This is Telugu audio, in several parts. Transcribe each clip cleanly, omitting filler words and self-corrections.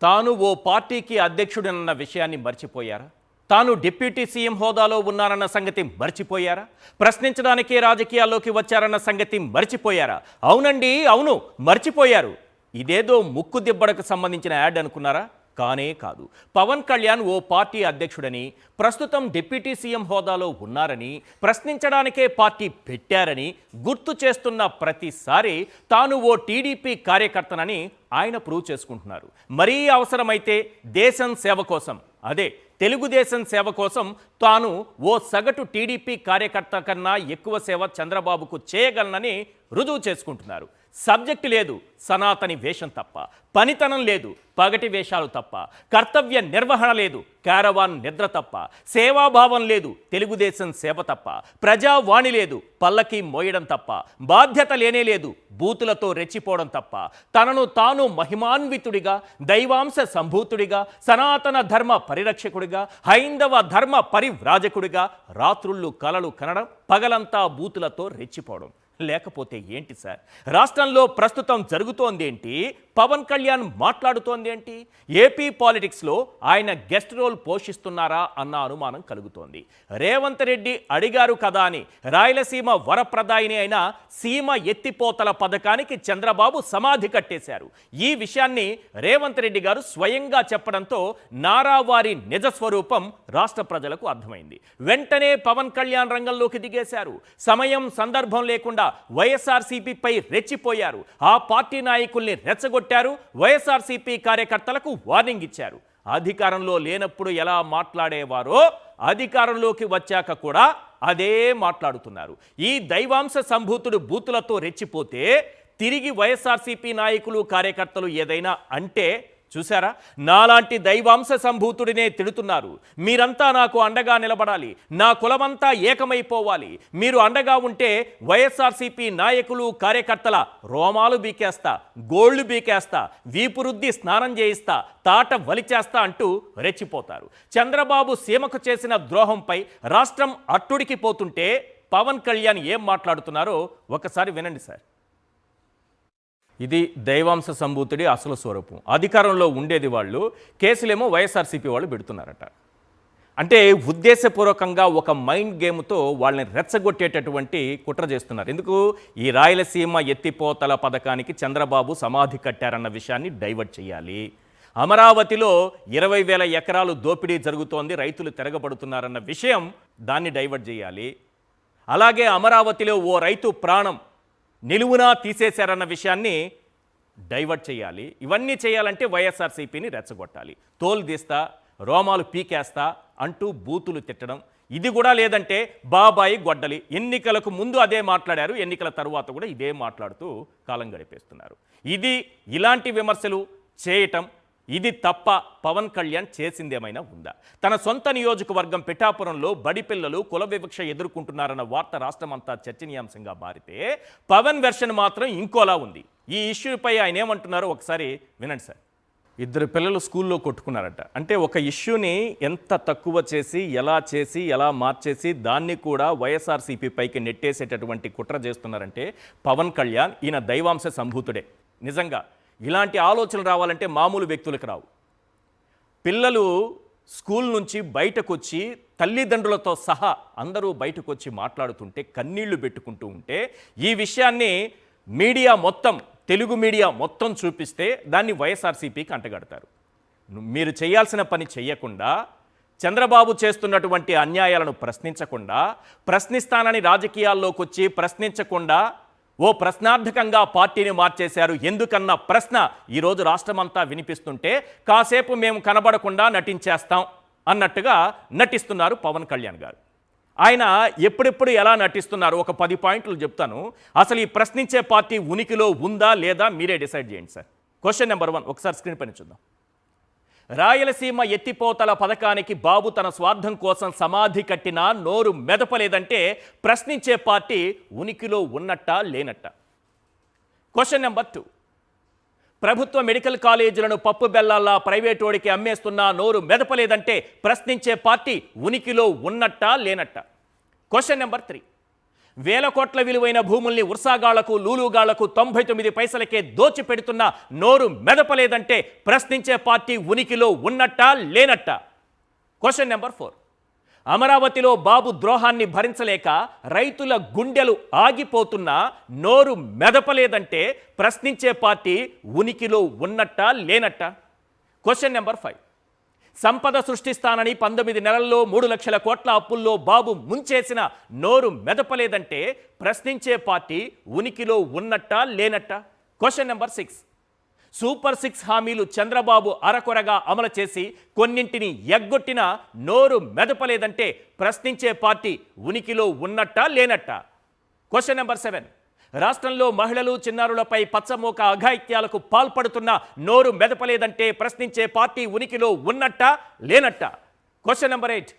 తాను ఓ పార్టీకి అధ్యక్షుడన్న విషయాన్ని మర్చిపోయారా? తాను డిప్యూటీ సీఎం హోదాలో ఉన్నారన్న సంగతి మర్చిపోయారా? ప్రశ్నించడానికే రాజకీయాల్లోకి వచ్చారన్న సంగతి మర్చిపోయారా? అవునండి, అవును, మర్చిపోయారు. ఇదేదో ముక్కు దిబ్బడకు సంబంధించిన యాడ్ అనుకున్నారా? కానే కాదు. పవన్ కళ్యాణ్ ఓ పార్టీ అధ్యక్షుడని, ప్రస్తుతం డిప్యూటీ సీఎం హోదాలో ఉన్నారని, ప్రశ్నించడానికే పార్టీ పెట్టారని గుర్తు చేస్తున్న ప్రతిసారి తాను ఓ టీడీపీ కార్యకర్తనని ఆయన ప్రూవ్ చేసుకుంటున్నారు. మరీ అవసరమైతే దేశం సేవ కోసం, అదే తెలుగుదేశం సేవ కోసం తాను ఓ సగటు టీడీపీ కార్యకర్త కన్నా ఎక్కువ సేవ చంద్రబాబుకు చేయగలనని రుజువు చేసుకుంటున్నారు. సబ్జెక్టు లేదు, సనాతని వేషం తప్ప. పనితనం లేదు, పగటి వేషాలు తప్ప. కర్తవ్య నిర్వహణ లేదు, క్యారవాన్ నిద్ర తప్ప. సేవాభావం లేదు, తెలుగుదేశం సేవ తప్ప. ప్రజావాణి లేదు, పల్లకి మోయడం తప్ప. బాధ్యత లేనే లేదు, బూతులతో రెచ్చిపోవడం తప్ప. తనను తాను మహిమాన్వితుడిగా, దైవాంశ సంభూతుడిగా, సనాతన ధర్మ పరిరక్షకుడిగా, హైందవ ధర్మ పరివ్రాజకుడిగా రాత్రుళ్ళు కలలు కనడం, పగలంతా బూతులతో రెచ్చిపోవడం. లేకపోతే ఏంటి సార్? రాష్ట్రంలో ప్రస్తుతం జరుగుతోంది ఏంటి? పవన్ కళ్యాణ్ మాట్లాడుతోంది ఏంటి? ఏపీ పాలిటిక్స్లో ఆయన గెస్ట్ రోల్ పోషిస్తున్నారా అన్న అనుమానం కలుగుతోంది. రేవంత్ రెడ్డి అడిగారు కదా అని రాయలసీమ వరప్రదాయిని అయిన సీమ ఎత్తిపోతల పథకానికి చంద్రబాబు సమాధి కట్టేశారు. ఈ విషయాన్ని రేవంత్ రెడ్డి గారు స్వయంగా చెప్పడంతో నారావారి నిజస్వరూపం రాష్ట్ర ప్రజలకు అర్థమైంది. వెంటనే పవన్ కళ్యాణ్ రంగంలోకి దిగేశారు. సమయం సందర్భం లేకుండా వైఎస్ఆర్సీపీపై రెచ్చిపోయారు. ఆ పార్టీ నాయకుల్ని రెచ్చగొట్టారు. వైఎస్ఆర్సీపీ కార్యకర్తలకు వార్నింగ్ ఇచ్చారు. అధికారంలో లేనప్పుడు ఎలా మాట్లాడేవారో అధికారంలోకి వచ్చాక కూడా అదే మాట్లాడుతున్నారు. ఈ దైవాంశ సంభూతుడు బూతులతో రెచ్చిపోతే తిరిగి వైఎస్ఆర్సీపీ నాయకులు కార్యకర్తలు ఏదైనా అంటే చూసారా, నాలాంటి దైవాంశ సంభూతుడినే తిడుతున్నారు. మీరంతా నాకు అండగా నిలబడాలి, నా కులమంతా ఏకమైపోవాలి. మీరు అండగా ఉంటే వైఎస్ఆర్సీపీ నాయకులు కార్యకర్తల రోమాలు బీకేస్తా, గోళ్లు బీకేస్తా, వీపురుద్ది స్నానం చేయిస్తా, తాట వలిచేస్తా అంటూ రెచ్చిపోతారు. చంద్రబాబు సీమకు చేసిన ద్రోహంపై రాష్ట్రం అట్టుడికి పోతుంటే పవన్ కళ్యాణ్ ఏం మాట్లాడుతున్నారో ఒకసారి వినండి సార్. ఇది దైవాంశ సంభూతుడి అసలు స్వరూపం. అధికారంలో ఉండేది వాళ్ళు, కేసులేమో వైఎస్ఆర్సీపీ వాళ్ళు పెడుతున్నారట. అంటే ఉద్దేశపూర్వకంగా ఒక మైండ్ గేమ్తో వాళ్ళని రెచ్చగొట్టేటటువంటి కుట్ర చేస్తున్నారు. ఎందుకు? ఈ రాయలసీమ ఎత్తిపోతల పథకానికి చంద్రబాబు సమాధి కట్టారన్న విషయాన్ని డైవర్ట్ చేయాలి. అమరావతిలో 20,000 ఎకరాలు దోపిడీ జరుగుతోంది, రైతులు తిరగబడుతున్నారన్న విషయం దాన్ని డైవర్ట్ చేయాలి. అలాగే అమరావతిలో ఓ రైతు ప్రాణం నిలువునా తీసేశారన్న విషయాన్ని డైవర్ట్ చేయాలి. ఇవన్నీ చేయాలంటే వైఎస్ఆర్సీపీని రెచ్చగొట్టాలి. తోలు తీస్తా, రోమాలు పీకేస్తా అంటూ బూతులు తిట్టడం. ఇది కూడా లేదంటే బాబాయి గొడ్డలి. ఎన్నికలకు ముందు అదే మాట్లాడారు, ఎన్నికల తరువాత కూడా ఇదే మాట్లాడుతూ కాలం గడిపేస్తున్నారు. ఇలాంటి విమర్శలు చేయటం ఇది తప్ప పవన్ కళ్యాణ్ చేసిందేమైనా ఉందా? తన సొంత నియోజకవర్గం పిఠాపురంలో బడి పిల్లలు కుల వివక్ష ఎదుర్కొంటున్నారన్న వార్త రాష్ట్రమంతా చర్చనీయాంశంగా మారితే పవన్ వెర్షన్ మాత్రం ఇంకోలా ఉంది. ఈ ఇష్యూపై ఆయన ఏమంటున్నారో ఒకసారి వినండి సార్. 2 పిల్లలు స్కూల్లో కొట్టుకున్నారట. అంటే ఒక ఇష్యూని ఎంత తక్కువ చేసి ఎలా మార్చేసి దాన్ని కూడా వైఎస్ఆర్సీపీ పైకి నెట్టేసేటటువంటి కుట్ర చేస్తున్నారంటే పవన్ కళ్యాణ్ ఈయన దైవాంశ సంభూతుడే. నిజంగా ఇలాంటి ఆలోచనలు రావాలంటే మామూలు వ్యక్తులకు రావు. పిల్లలు స్కూల్ నుంచి బయటకు వచ్చి తల్లిదండ్రులతో సహా అందరూ బయటకు వచ్చి మాట్లాడుతుంటే కన్నీళ్లు పెట్టుకుంటూ ఉంటే ఈ విషయాన్ని మీడియా మొత్తం, తెలుగు మీడియా మొత్తం చూపిస్తే దాన్ని వైఎస్ఆర్సీపీకి అంటగడతారు. మీరు చేయాల్సిన పని చేయకుండా, చంద్రబాబు చేస్తున్నటువంటి అన్యాయాలను ప్రశ్నించకుండా, ప్రశ్నిస్తానని రాజకీయాల్లోకి వచ్చి ప్రశ్నించకుండా ఓ ప్రశ్నార్థకంగా పార్టీని మార్చేశారు ఎందుకన్న ప్రశ్న ఈరోజు రాష్ట్రమంతా వినిపిస్తుంటే కాసేపు మేము కనబడకుండా నటించేస్తాం అన్నట్టుగా నటిస్తున్నారు పవన్ కళ్యాణ్ గారు. ఆయన ఎప్పుడెప్పుడు ఎలా నటిస్తున్నారు ఒక 10 పాయింట్లు చెప్తాను. అసలు ఈ ప్రశ్నించే పార్టీ ఉనికిలో ఉందా లేదా మీరే డిసైడ్ చేయండి సార్. క్వశ్చన్ నెంబర్ 1 ఒకసారి స్క్రీన్ పైన చూద్దాం. రాయలసీమ ఎత్తిపోతల పథకానికి బాబు తన స్వార్థం కోసం సమాధి కట్టినా నోరు మెదపలేదంటే ప్రశ్నించే పార్టీ ఉనికిలో ఉన్నట్టా లేనట్టా? క్వశ్చన్ నెంబర్ 2, ప్రభుత్వ మెడికల్ కాలేజీలను పప్పు బెల్లాల్లా ప్రైవేటోడికి అమ్మేస్తున్నా నోరు మెదపలేదంటే ప్రశ్నించే పార్టీ ఉనికిలో ఉన్నట్టా లేనట్టా? క్వశ్చన్ నెంబర్ 3, వేల కోట్ల విలువైన భూముల్ని ఉర్సాగాళ్లకు లూలుగాళ్లకు 99 పైసలకే దోచి పెడుతున్న నోరు మెదపలేదంటే ప్రశ్నించే పార్టీ ఉనికిలో ఉన్నట్టా లేనట్టా? Question number 4. అమరావతిలో బాబు ద్రోహాన్ని భరించలేక రైతుల గుండెలు ఆగిపోతున్నా నోరు మెదపలేదంటే ప్రశ్నించే పార్టీ ఉనికిలో ఉన్నట్టా లేనట్టా? Question number 5. సంపద సృష్టిస్తానని 19 నెలల్లో 3 లక్షల కోట్ల అప్పుల్లో బాబు ముంచేసిన నోరు మెదపలేదంటే ప్రశ్నించే పార్టీ ఉనికిలో ఉన్నట్టా లేనట్టా? Question number 6. సూపర్ 6 హామీలు చంద్రబాబు అరకొరగా అమలు చేసి కొన్నింటిని ఎగ్గొట్టిన నోరు మెదపలేదంటే ప్రశ్నించే పార్టీ ఉనికిలో ఉన్నట్టా లేనట్టా? Question number 7. రాష్ట్రంలో మహిళలు చిన్నారులపై పచ్చమోక అఘాయిత్యాలకు పాల్పడుతున్న నోరు మెదపలేదంటే ప్రశ్నించే పార్టీ ఉనికిలో ఉన్నట్టా లేనట్టా? Question number 8.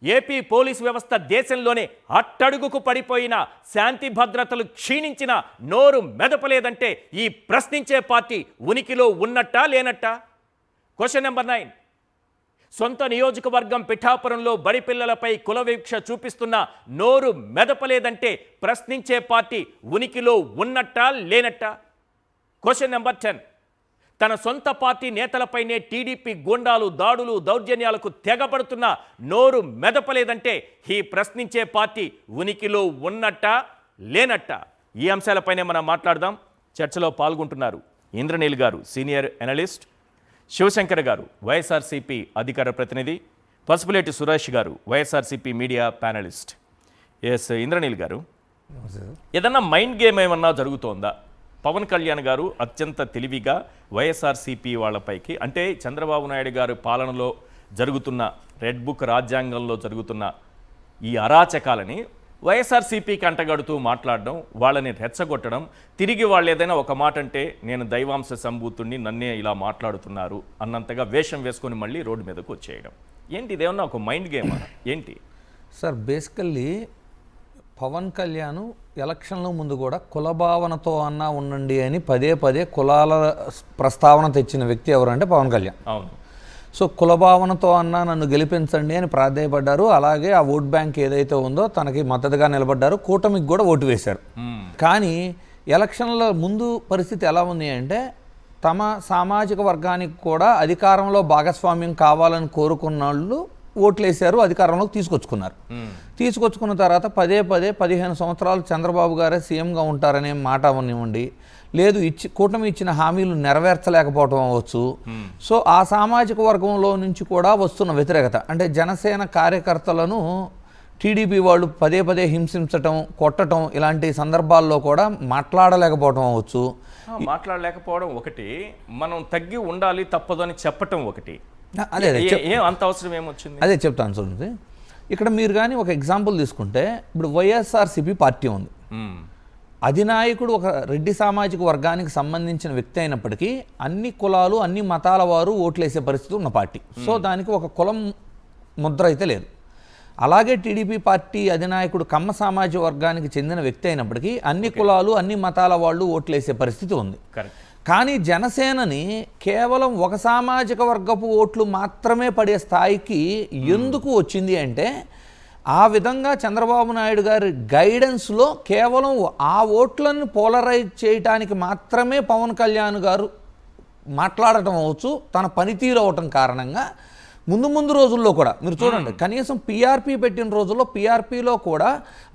ఏపీ పోలీస్ వ్యవస్థ దేశంలోనే అట్టడుగుకు పడిపోయిన శాంతి భద్రతలు క్షీణించిన నోరు మెదపలేదంటే ఈ ప్రశ్నించే పార్టీ ఉనికిలో ఉన్నట్టా లేనట్టా? Question number 9. సొంత నియోజకవర్గం పిఠాపురంలో బడి పిల్లలపై కులవివక్ష చూపిస్తున్న నోరు మెదపలేదంటే ప్రశ్నించే పార్టీ ఉనికిలో ఉన్నట్టా లేనట్టా? Question number 10. తన సొంత పార్టీ నేతలపైనే టీడీపీ గూండాలు దాడులు దౌర్జన్యాలకు తెగబడుతున్న నోరు మెదపలేదంటే ఈ ప్రశ్నించే పార్టీ ఉనికిలో ఉన్నట్టా లేనట్టా? ఈ అంశాలపైనే మనం మాట్లాడదాం. చర్చలో పాల్గొంటున్నారు ఇంద్రనీల్ గారు, సీనియర్ అనలిస్ట్, శివశంకర్ గారు, వైఎస్ఆర్సీపీ అధికార ప్రతినిధి, పసుపులేటి సురేష్ గారు, వైఎస్ఆర్సీపీ మీడియా ప్యానలిస్ట్. ఇంద్రనీల్ గారు, ఏదన్నా మైండ్ గేమ్ ఏమన్నా జరుగుతోందా? పవన్ కళ్యాణ్ గారు అత్యంత తెలివిగా వైఎస్ఆర్సీపీ వాళ్ళపైకి, అంటే చంద్రబాబు నాయుడు గారు పాలనలో జరుగుతున్న రెడ్ బుక్ రాజ్యాంగంలో జరుగుతున్న ఈ అరాచకాలని వైఎస్ఆర్సీపీకి అంటగడుతూ మాట్లాడడం, వాళ్ళని రెచ్చగొట్టడం, తిరిగి వాళ్ళు ఏదైనా ఒక మాట అంటే నేను దైవాంశ సంభూతుడిని, నన్నే ఇలా మాట్లాడుతున్నారు అన్నంతగా వేషం వేసుకొని మళ్ళీ రోడ్డు మీదకు వచ్చేయడం ఏంటి? ఇదేమన్నా ఒక మైండ్ గేమ్ ఏంటి సార్? బేసికల్లీ పవన్ కళ్యాణ్ ఎలక్షన్ల ముందు కూడా కులభావనతో అన్నా ఉండండి అని పదే పదే కులాల ప్రస్తావన తెచ్చిన వ్యక్తి ఎవరంటే పవన్ కళ్యాణ్. అవును. సో కులభావనతో అన్నా నన్ను గెలిపించండి అని ప్రాధేయపడ్డారు. అలాగే ఆ ఓట్ బ్యాంక్ ఏదైతే ఉందో తనకి మద్దతుగా నిలబడ్డారు. కూటమికి కూడా ఓటు వేశారు. కానీ ఎలక్షన్ల ముందు పరిస్థితి ఎలా ఉంది అంటే తమ సామాజిక వర్గానికి కూడా అధికారంలో భాగస్వామ్యం కావాలని కోరుకున్న వాళ్ళు ఓట్లేశారు, అధికారంలోకి తీసుకొచ్చుకున్నారు. తీసుకొచ్చుకున్న తర్వాత పదే పదే 15 సంవత్సరాలు చంద్రబాబు గారే సీఎంగా ఉంటారనే మాట అవనివ్వండి, లేదు కూటమి ఇచ్చిన హామీలు నెరవేర్చలేకపోవటం అవ్వచ్చు. సో ఆ సామాజిక వర్గంలో నుంచి కూడా వస్తున్న వ్యతిరేకత, అంటే జనసేన కార్యకర్తలను టీడీపీ వాళ్ళు పదే పదే హింసించటం, కొట్టడం, ఇలాంటి సందర్భాల్లో కూడా మాట్లాడలేకపోవటం అవ్వచ్చు. మాట్లాడలేకపోవడం ఒకటి, మనం తగ్గి ఉండాలి తప్పదు అని చెప్పటం ఒకటి. అదే అంత అవసరం ఏమొచ్చింది? అదే చెప్తాను చూడండి. ఇక్కడ మీరు కానీ ఒక ఎగ్జాంపుల్ తీసుకుంటే, ఇప్పుడు వైఎస్ఆర్సీపీ పార్టీ ఉంది. అధినాయకుడు ఒక రెడ్డి సామాజిక వర్గానికి సంబంధించిన వ్యక్తి అయినప్పటికీ అన్ని కులాలు అన్ని మతాల వారు ఓట్లేసే పరిస్థితి ఉన్న పార్టీ. సో దానికి ఒక కులం ముద్ర అయితే లేదు. అలాగే టీడీపీ పార్టీ అధినాయకుడు కమ్మ సామాజిక వర్గానికి చెందిన వ్యక్తి అయినప్పటికీ అన్ని కులాలు అన్ని మతాల వాళ్ళు ఓట్లేసే పరిస్థితి ఉంది. కానీ జనసేనని కేవలం ఒక సామాజిక వర్గపు ఓట్లు మాత్రమే పడే స్థాయికి ఎందుకు వచ్చింది అంటే, ఆ విధంగా చంద్రబాబు నాయుడు గారి గైడెన్స్లో కేవలం ఆ ఓట్లను పోలరైజ్ చేయటానికి మాత్రమే పవన్ కళ్యాణ్ గారు మాట్లాడటం అవ్వచ్చు, తన పనితీరు అవటం కారణంగా ముందు రోజుల్లో కూడా మీరు చూడండి, కనీసం పీఆర్పీ పెట్టిన రోజుల్లో పీఆర్పీలో కూడా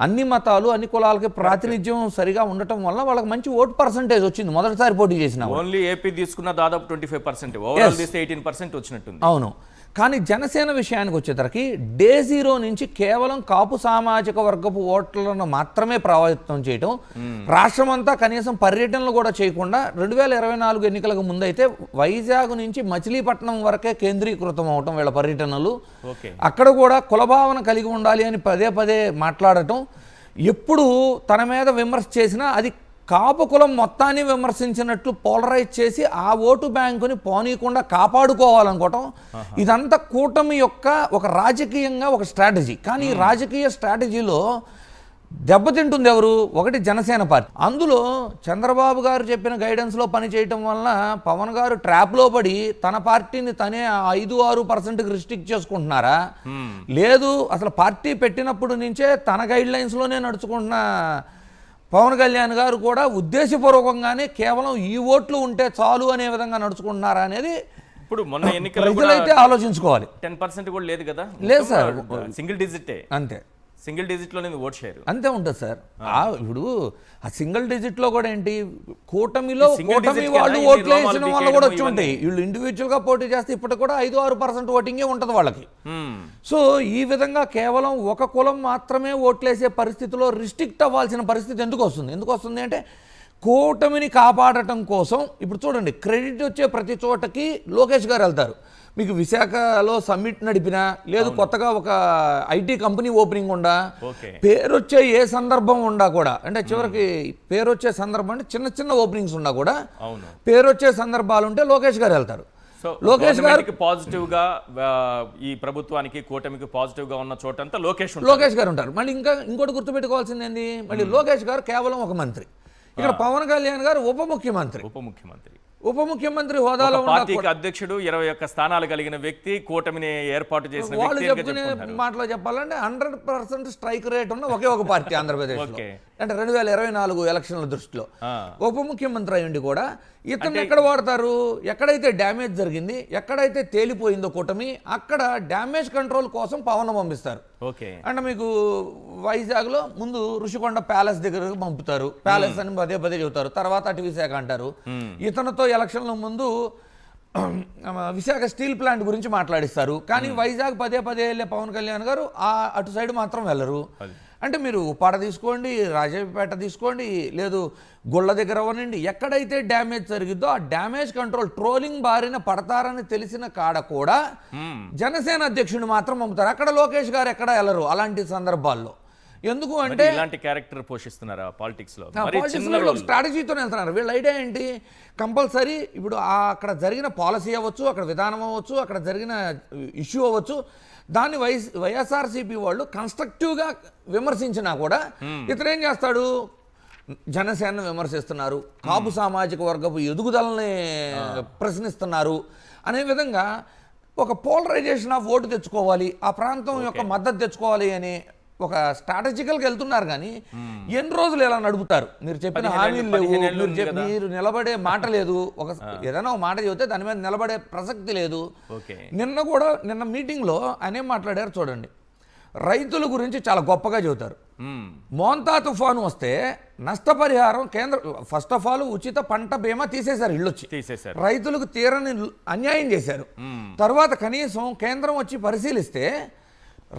అన్ని మతాలు అన్ని కులాలకి ప్రాతినిధ్యం సరిగా ఉండటం వల్ల వాళ్ళకి మంచి ఓటు పర్సంటేజ్ వచ్చింది. మొదటిసారి పోటీ చేసిన ఓన్లీ ఏపీ తీసుకున్న దాదాపు 25%, ఓవరాల్ తీస్తే 18% వచ్చినట్టుంది. అవును. కానీ జనసేన విషయానికి వచ్చేసరికి డే 0 నుంచి కేవలం కాపు సామాజిక వర్గపు ఓట్లను మాత్రమే ప్రభావితం చేయటం, రాష్ట్రమంతా కనీసం పర్యటనలు కూడా చేయకుండా 2024 ఎన్నికలకు ముందైతే వైజాగ్ నుంచి మచిలీపట్నం వరకే కేంద్రీకృతం అవటం వీళ్ళ పర్యటనలు. అక్కడ కూడా కులభావన కలిగి ఉండాలి అని పదే పదే మాట్లాడటం, ఎప్పుడు తన మీద విమర్శ చేసినా అది కాపు కులం మొత్తాన్ని విమర్శించినట్లు పోలరైజ్ చేసి ఆ ఓటు బ్యాంకుని పోనీయకుండా కాపాడుకోవాలనుకోవటం, ఇదంతా కూటమి యొక్క ఒక రాజకీయంగా ఒక స్ట్రాటజీ. కానీ ఈ రాజకీయ స్ట్రాటజీలో దెబ్బతింటుంది ఎవరు? ఒకటి జనసేన పార్టీ. అందులో చంద్రబాబు గారు చెప్పిన గైడెన్స్లో పని చేయటం వలన పవన్ గారు ట్రాప్లో పడి తన పార్టీని తనే 5-6%కి రిస్ట్రిక్ట్ చేసుకుంటున్నారా, లేదు అసలు పార్టీ పెట్టినప్పుడు నుంచే తన గైడ్ లైన్స్లోనే నడుచుకుంటున్న పవన్ కళ్యాణ్ గారు కూడా ఉద్దేశపూర్వకంగానే కేవలం ఈ ఓట్లు ఉంటే చాలు అనే విధంగా నడుచుకుంటున్నారా అనేది ఇప్పుడు మొన్న ఎన్నికల్లో ప్రజలైతే ఆలోచించుకోవాలి. 10% కూడా లేదు కదా, లేదు సార్, సింగిల్ డిజిటే, అంతే సింగిల్ డిజిట్లోనే ఓట్ షేర్ అంతే ఉంటుంది సార్. ఇప్పుడు ఆ సింగిల్ డిజిట్లో కూడా ఏంటి, కూటమిలో కూటమి వాళ్ళు ఓట్లు వేసిన వాళ్ళు కూడా వచ్చి ఉంటాయి. వీళ్ళు ఇండివిజువల్గా పోటీ చేస్తే ఇప్పటికి కూడా 5-6% ఓటింగే ఉంటుంది వాళ్ళకి. సో ఈ విధంగా కేవలం ఒక కులం మాత్రమే ఓట్లేసే పరిస్థితిలో రిస్ట్రిక్ట్ అవ్వాల్సిన పరిస్థితి ఎందుకు వస్తుంది అంటే కూటమిని కాపాడటం కోసం. ఇప్పుడు చూడండి, క్రెడిట్ వచ్చే ప్రతి చోటకి లోకేష్ గారు వెళ్తారు. మీకు విశాఖలో సమ్మిట్ నడిపినా, లేదు కొత్తగా ఒక ఐటీ కంపెనీ ఓపెనింగ్ ఉండా, పేరు వచ్చే ఏ సందర్భం ఉండా కూడా, అంటే చివరికి పేరు వచ్చే సందర్భం అంటే చిన్న చిన్న ఓపెనింగ్స్ ఉండా కూడా పేరు వచ్చే సందర్భాలు ఉంటే లోకేష్ గారు వెళ్తారు. లోకేష్ గారికి పాజిటివ్ గా, ఈ ప్రభుత్వానికి కూటమికి పాజిటివ్ గా ఉన్న చోటంతా లోకేష్ గారు ఉంటారు. మళ్ళీ ఇంకోటి గుర్తుపెట్టుకోవాల్సింది ఏంది, మళ్ళీ లోకేష్ గారు కేవలం ఒక మంత్రి, ఇక్కడ పవన్ కళ్యాణ్ గారు ఉప ముఖ్యమంత్రి హోదాలో పార్టీకి అధ్యక్షుడు, 21 స్థానాలు కలిగిన వ్యక్తి, కూటమిని ఏర్పాటు చేసిన వాళ్ళు చెప్పుకునే మాటలో చెప్పాలంటే 100% స్ట్రైక్ రేట్ ఉన్న ఒకే ఒక పార్టీ ఆంధ్రప్రదేశ్, అంటే 2024 ఎలక్షన్ల దృష్టిలో ఉప ముఖ్యమంత్రి అయ్యుండి కూడా ఇతను ఎక్కడ వాడతారు? ఎక్కడైతే డ్యామేజ్ జరిగింది, ఎక్కడైతే తేలిపోయిందో కూటమి, అక్కడ డ్యామేజ్ కంట్రోల్ కోసం పవన్ పంపిస్తారు. అంటే మీకు వైజాగ్లో ముందు ఋషికొండ ప్యాలెస్ దగ్గరకు పంపుతారు, ప్యాలెస్ అని పదే చెబుతారు, తర్వాత అటు విశాఖ అంటారు. ఇతనితో ఎలక్షన్ల ముందు విశాఖ స్టీల్ ప్లాంట్ గురించి మాట్లాడిస్తారు, కానీ వైజాగ్ పదే వెళ్ళే పవన్ కళ్యాణ్ గారు అటు సైడ్ మాత్రం వెళ్ళరు. అంటే మీరు ఉప్పాడ తీసుకోండి, రాజాపేట తీసుకోండి, లేదు గుళ్ళ దగ్గర అవ్వనండి, ఎక్కడైతే డ్యామేజ్ జరిగిద్దో ఆ డ్యామేజ్ కంట్రోల్, ట్రోలింగ్ బారిన పడతారని తెలిసిన కాడ కూడా జనసేన అధ్యక్షుడిని మాత్రం పంపుతారు. అక్కడ లోకేష్ గారు ఎక్కడ వెళ్ళరు అలాంటి సందర్భాల్లో. ఎందుకు అంటే ఇలాంటి క్యారెక్టర్ పోషిస్తున్నారు పాలిటిక్స్ లో, స్ట్రాటజీతో వెళ్తున్నారు. వీళ్ళ ఐడియా ఏంటి, కంపల్సరీ ఇప్పుడు అక్కడ జరిగిన పాలసీ అవ్వచ్చు, అక్కడ విధానం అవ్వచ్చు, అక్కడ జరిగిన ఇష్యూ అవ్వచ్చు, దాన్ని వైఎస్ఆర్సీపీ వాళ్ళు కన్స్ట్రక్టివ్గా విమర్శించినా కూడా ఇతను ఏం చేస్తాడు, జనసేనను విమర్శిస్తున్నారు, కాపు సామాజిక వర్గపు ఎదుగుదలని ప్రశ్నిస్తున్నారు అనే విధంగా ఒక పోలరైజేషన్ ఆఫ్ ఓటు తెచ్చుకోవాలి, ఆ ప్రాంతం యొక్క మద్దతు తెచ్చుకోవాలి అని ఒక స్ట్రాటజికల్గా వెళ్తున్నారు. కానీ ఎన్ని రోజులు ఎలా నడుపుతారు? మీరు చెప్పిన హామీలు లేవు, మీరు నిలబడే మాట లేదు, ఏదైనా ఒక మాట చెబితే దాని మీద నిలబడే ప్రసక్తి లేదు. నిన్న మీటింగ్లో ఆయన ఏం మాట్లాడారు చూడండి, రైతుల గురించి చాలా గొప్పగా చెబుతారు. మోంతా తుఫాను వస్తే నష్టపరిహారం ఫస్ట్ ఆఫ్ ఆల్ ఉచిత పంట బీమా తీసేశారు, తీసేశారు, రైతులకు తీరని అన్యాయం చేశారు. తర్వాత కనీసం కేంద్రం వచ్చి పరిశీలిస్తే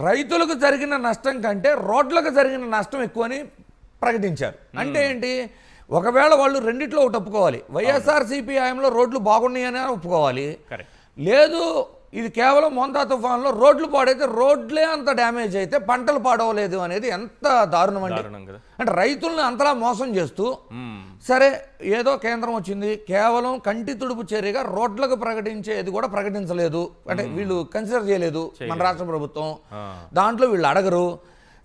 రైతులకు జరిగిన నష్టం కంటే రోడ్లకు జరిగిన నష్టం ఎక్కువని ప్రకటించారు. అంటే ఏంటి, ఒకవేళ వాళ్ళు రెండిట్లో ఒకటి ఒప్పుకోవాలి, వైఎస్ఆర్సీపీ హయాంలో రోడ్లు బాగున్నాయని ఒప్పుకోవాలి, లేదు ఇది కేవలం మోంతా తుఫాన్లో రోడ్లు పాడైతే రోడ్లే అంత డ్యామేజ్ అయితే పంటలు పాడవలేదు అనేది ఎంత దారుణం అండి. అంటే రైతులను అంతలా మోసం చేస్తూ, సరే ఏదో కేంద్రం వచ్చింది, కేవలం కంటి తుడుపు చర్యగా రోడ్లకు ప్రకటించేది కూడా ప్రకటించలేదు, అంటే వీళ్ళు కన్సిడర్ చేయలేదు మన రాష్ట్ర ప్రభుత్వం, దాంట్లో వీళ్ళు అడగరు.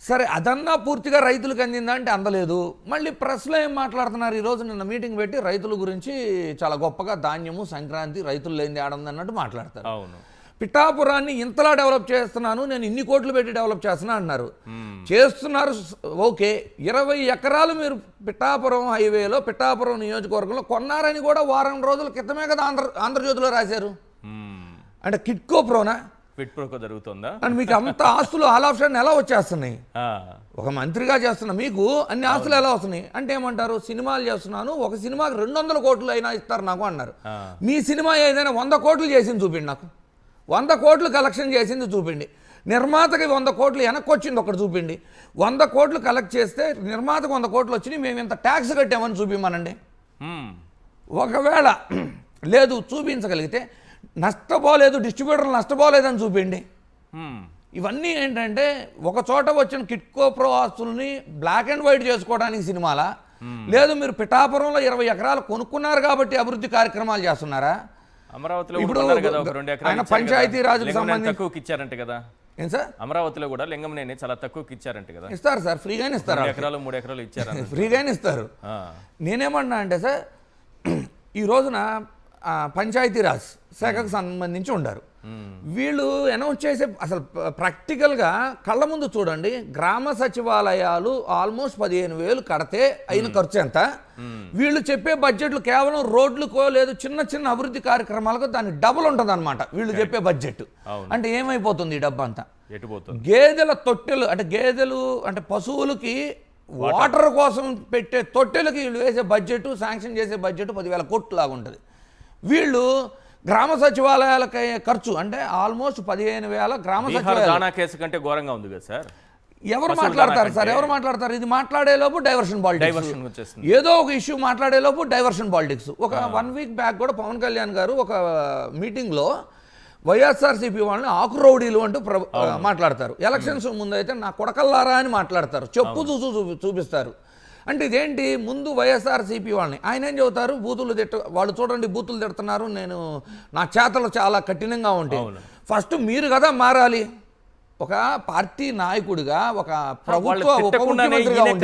సరే అదన్నా పూర్తిగా రైతులకు అందిందా అంటే అందలేదు. మళ్ళీ ప్రెస్లో ఏం మాట్లాడుతున్నారు, ఈరోజు నిన్న మీటింగ్ పెట్టి రైతుల గురించి చాలా గొప్పగా ధాన్యము సంక్రాంతి రైతులు లేనిది ఆడంది అన్నట్టు మాట్లాడతారు. పిఠాపురాన్ని ఇంతలా డెవలప్ చేస్తున్నాను, నేను ఇన్ని కోట్లు పెట్టి డెవలప్ చేస్తున్నా అన్నారు. చేస్తున్నారు, ఓకే, 20 ఎకరాలు మీరు పిఠాపురం హైవేలో పిఠాపురం నియోజకవర్గంలో కొన్నారని కూడా వారం రోజుల క్రితమే కదా ఆంధ్రజ్యోతిలో రాశారు. అంటే కిట్కో ప్రోనా జరుగుతుందా అండ్ మీకు అంత ఆస్తులు ఆల్ ఆఫ్ సడన్ ఎలా వచ్చేస్తున్నాయి? ఒక మంత్రిగా చేస్తున్నా మీకు అన్ని ఆస్తులు ఎలా వస్తున్నాయి అంటే ఏమంటారు, సినిమాలు చేస్తున్నాను, ఒక సినిమాకి 200 కోట్లు అయినా ఇస్తారు నాకు అన్నారు. మీ సినిమా ఏదైనా 100 కోట్లు చేసింది చూపిండి, నాకు 100 కోట్లు కలెక్షన్ చేసింది చూపిండి, నిర్మాతకి 100 కోట్లు వెనక్కి వచ్చింది ఒకటి చూపిండి. 100 కోట్లు కలెక్ట్ చేస్తే నిర్మాతకు 100 కోట్లు వచ్చినాయి, మేము ఇంత ట్యాక్స్ కట్టామని చూపిమనండి. ఒకవేళ లేదు చూపించగలిగితే నష్టపోలేదు, డిస్ట్రిబ్యూటర్లు నష్టపోలేదని చూపిండి. ఇవన్నీ ఏంటంటే ఒక చోట వచ్చిన కిట్కో ప్రో ఆస్తుల్ని బ్లాక్ అండ్ వైట్ చేసుకోవడానికి సినిమాలా, లేదు మీరు పిఠాపురంలో 20 ఎకరాలు కొనుక్కున్నారు కాబట్టి అభివృద్ధి కార్యక్రమాలు చేస్తున్నారా? అమరావతిలో ఇప్పుడు ఆయన పంచాయతీ రాజుకు సంబంధించి ఇచ్చారంట కదా, ఏం సార్? అమరావతిలో కూడా లింగంనేని చాలా తక్కువకి ఇచ్చారంట కదా. ఇస్తారు సార్, ఫ్రీగానే ఇస్తారు. 2 ఎకరాలు 3 ఎకరాలు ఇచ్చారు. ఫ్రీగానే ఇస్తారు. నేనేమన్నా అంటే సార్, ఈ రోజున పంచాయతీరాజ్ శాఖకు సంబంధించి ఉండారు. వీళ్ళు అనౌన్స్ చేసే అసలు ప్రాక్టికల్గా కళ్ళ ముందు చూడండి, గ్రామ సచివాలయాలు ఆల్మోస్ట్ 15,000 కడితే అయిన ఖర్చు ఎంత? వీళ్ళు చెప్పే బడ్జెట్లు కేవలం రోడ్లకో లేదు చిన్న చిన్న అభివృద్ధి కార్యక్రమాలకు దానికి డబుల్ ఉంటుంది అనమాట వీళ్ళు చెప్పే బడ్జెట్. అంటే ఏమైపోతుంది ఈ డబ్బు అంతా? గేదెల తొట్టెలు అంటే గేదెలు అంటే పశువులకి వాటర్ కోసం పెట్టే తొట్టెలకి వీళ్ళు వేసే బడ్జెట్, శాంక్షన్ చేసే బడ్జెట్ 10,000 కోట్లు లాగా ఉంటుంది. వీళ్ళు గ్రామ సచివాలయాలకి ఖర్చు అంటే ఆల్మోస్ట్ 15,000 గ్రామ సచివాలయాలు కేసు కంటే ఘోరంగా ఉంది కదా సార్. ఎవరు మాట్లాడతారు సార్? ఎవరు మాట్లాడతారు? ఇది మాట్లాడేలోపు డైవర్షన్ పాలిటిక్స్, ఏదో ఒక ఇష్యూ మాట్లాడేలోపు డైవర్షన్ పాలిటిక్స్. ఒక 1 వీక్ బ్యాక్ కూడా పవన్ కళ్యాణ్ గారు ఒక మీటింగ్లో వైఎస్ఆర్సీపీ వాళ్ళని ఆకు రౌడీలు అంటూ మాట్లాడతారు. ఎలక్షన్స్ ముందు అయితే నా కొడకల్లారా అని మాట్లాడతారు, చెప్పు చూపిస్తారు. అంటే ఇదేంటి? ముందు వైఎస్ఆర్సీపీ వాళ్ళని ఆయన ఏం చెబుతారు, బూతులు వాళ్ళు చూడండి బూతులు తిడుతున్నారు, నా చేతలు చాలా కఠినంగా ఉంటాయి. ఫస్ట్ మీరు కదా మారాలి. ఒక పార్టీ నాయకుడిగా, ఒక ప్రభుత్వ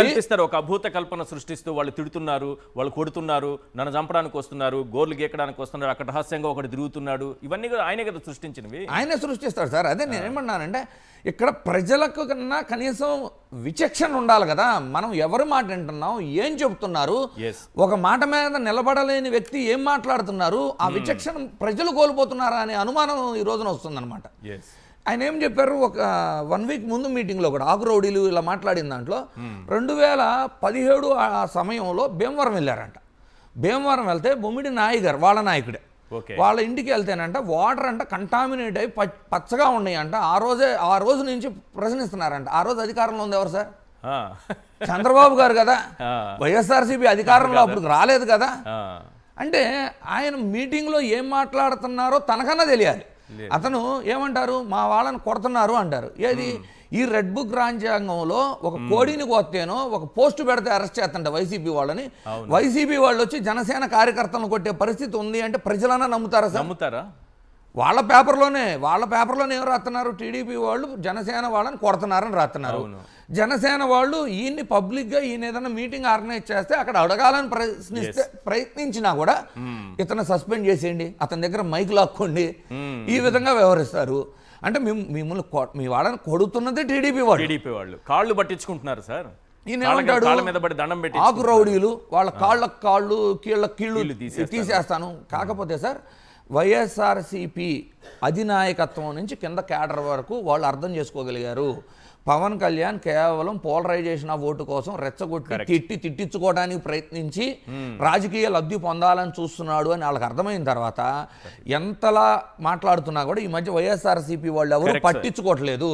కల్పిస్తారు, ఒక అభూత కల్పన సృష్టిస్తూ వాళ్ళు తిడుతున్నారు, వాళ్ళు కొడుతున్నారు, నన్ను చంపడానికి వస్తున్నారు, గోర్లు గీకడానికి వస్తున్నారు, అక్కడ రహస్యంగా ఒకటి తిరుగుతున్నాడు. ఇవన్నీ కూడా ఆయనే కదా సృష్టించినవి, ఆయనే సృష్టిస్తాడు సార్. అదే నేనేమన్నానంటే, ఇక్కడ ప్రజలకు కన్నా కనీసం విచక్షణ ఉండాలి కదా. మనం ఎవరు మాట వింటున్నాం, ఏం చెబుతున్నారు, ఒక మాట మీద నిలబడలేని వ్యక్తి ఏం మాట్లాడుతున్నారు, ఆ విచక్షణ ప్రజలు కోల్పోతున్నారా అనే అనుమానం ఈ రోజున వస్తుందన్నమాట. ఆయన ఏం చెప్పారు, ఒక 1 వీక్ ముందు మీటింగ్లో కూడా ఆకు రౌడీలు ఇలా మాట్లాడిన దాంట్లో 2017 ఆ సమయంలో భీమవరం వెళ్ళారంట. భీమవరం వెళ్తే బొమ్మిడి నాయి గారు వాళ్ళ నాయకుడే, వాళ్ళ ఇంటికి వెళ్తేనంట వాటర్ అంట కంటామినేట్ అయి పచ్చగా ఉన్నాయంట. ఆ రోజు నుంచి ప్రశ్నిస్తున్నారంట. ఆ రోజు అధికారంలో ఉంది ఎవరు సార్? చంద్రబాబు గారు కదా. వైఎస్ఆర్సీపీ అధికారంలో అప్పుడు రాలేదు కదా. అంటే ఆయన మీటింగ్లో ఏం మాట్లాడుతున్నారో తనకన్నా తెలియాలి. అతను ఏమంటారు, మా వాళ్ళని కొడుతున్నారు అంటారు. ఏది? ఈ రెడ్ బుక్ రాజ్యాంగంలో ఒక కోడిని కొత్తేనో ఒక పోస్టు పెడితే అరెస్ట్ చేస్తుంట వైసీపీ వాళ్ళని. వైసీపీ వాళ్ళు వచ్చి జనసేన కార్యకర్తలను కొట్టే పరిస్థితి ఉంది అంటే ప్రజలన్నా నమ్ముతారా సార్? నమ్ముతారా? వాళ్ళ పేపర్లోనే ఏం రాస్తున్నారు, టీడీపీ వాళ్ళు జనసేన వాళ్ళని కొడుతున్నారని రాస్తున్నారు. జనసేన వాళ్ళు ఈయన్ని పబ్లిక్గా ఈయన ఏదైనా మీటింగ్ ఆర్గనైజ్ చేస్తే అక్కడ అడగాలని ప్రయత్నించినా కూడా ఇతను సస్పెండ్ చేసేయండి, అతని దగ్గర మైక్ లాక్కోండి, ఈ విధంగా వ్యవహరిస్తారు. అంటే మిమ్మల్ని మీ వాళ్ళని కొడుతున్నది టీడీపీ వాళ్ళు కాళ్ళు పట్టించుకుంటున్నారు సార్. ఈయన ఏమంటాడు, ఆకు రౌడీలు వాళ్ళ కాళ్ళు కీళ్ళు తీసేస్తాను. కాకపోతే సార్ వైఎస్ఆర్సీపీ అధినాయకత్వం నుంచి కింద క్యాడర్ వరకు వాళ్ళు అర్థం చేసుకోగలిగారు. పవన్ కళ్యాణ్ కేవలం పోలరైజేషన్ ఆఫ్ ఓటు కోసం రెచ్చగొట్టి తిట్టించుకోవడానికి ప్రయత్నించి రాజకీయ లబ్ధి పొందాలని చూస్తున్నాడు అని వాళ్ళకి అర్థమైన తర్వాత ఎంతలా మాట్లాడుతున్నా కూడా ఈ మధ్య వైఎస్ఆర్సీపీ వాళ్ళు ఎవరు పట్టించుకోవట్లేదు.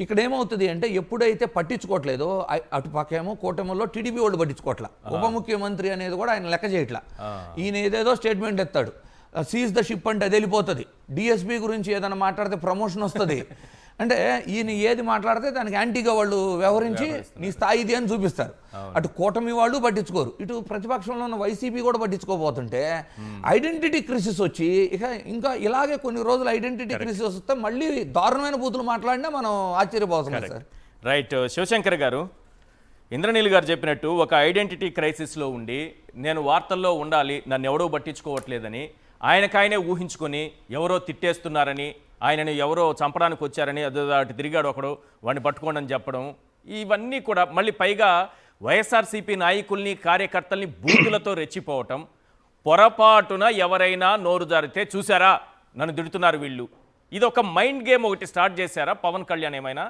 ఇక్కడ ఏమవుతుంది అంటే, ఎప్పుడైతే పట్టించుకోవట్లేదో అటుపక్కేమో కూటమిలో టీడీపీ వాళ్ళు పట్టించుకోవట్లా, ఉప ముఖ్యమంత్రి అనేది కూడా ఆయన లెక్క చేయట్లా. ఈయన ఏదేదో స్టేట్మెంట్ ఎత్తాడు, సీజ్ ద షిప్ అంటే అది వెళ్ళిపోతుంది. డిఎస్పీ గురించి ఏదైనా మాట్లాడితే ప్రమోషన్ వస్తుంది. అంటే ఈయన ఏది మాట్లాడితే దానికి యాంటీగా వాళ్ళు వ్యవహరించి నీ స్థాయి ఇది అని చూపిస్తారు. అటు కూటమి వాళ్ళు పట్టించుకోరు, ఇటు ప్రతిపక్షంలో ఉన్న వైసీపీ కూడా పట్టించుకోబోతుంటే ఐడెంటిటీ క్రిసిస్ వచ్చి ఇంకా ఇలాగే కొన్ని రోజులు ఐడెంటిటీ క్రిసిస్ వస్తే మళ్ళీ దారుణమైన బూతులు మాట్లాడినా మనం ఆశ్చర్యపోతున్నాం సార్. రైట్. శివశంకర్ గారు, ఇంద్రనీల్ గారు చెప్పినట్టు ఒక ఐడెంటిటీ క్రైసిస్లో ఉండి నేను వార్తల్లో ఉండాలి, నన్ను ఎవడో పట్టించుకోవట్లేదని ఆయనకాయనే ఊహించుకొని ఎవరో తిట్టేస్తున్నారని, ఆయనని ఎవరో చంపడానికి వచ్చారని అటు తిరిగాడు ఒకడు వాడిని పట్టుకోండి అని చెప్పడం, ఇవన్నీ కూడా మళ్ళీ పైగా వైఎస్ఆర్సీపీ నాయకుల్ని కార్యకర్తల్ని బూతులతో రెచ్చిపోవటం, పొరపాటున ఎవరైనా నోరు జారితే చూసారా నన్ను తిడుతున్నారు వీళ్ళు, ఇది ఒక మైండ్ గేమ్ ఒకటి స్టార్ట్ చేశారా పవన్ కళ్యాణ్? ఏమైనా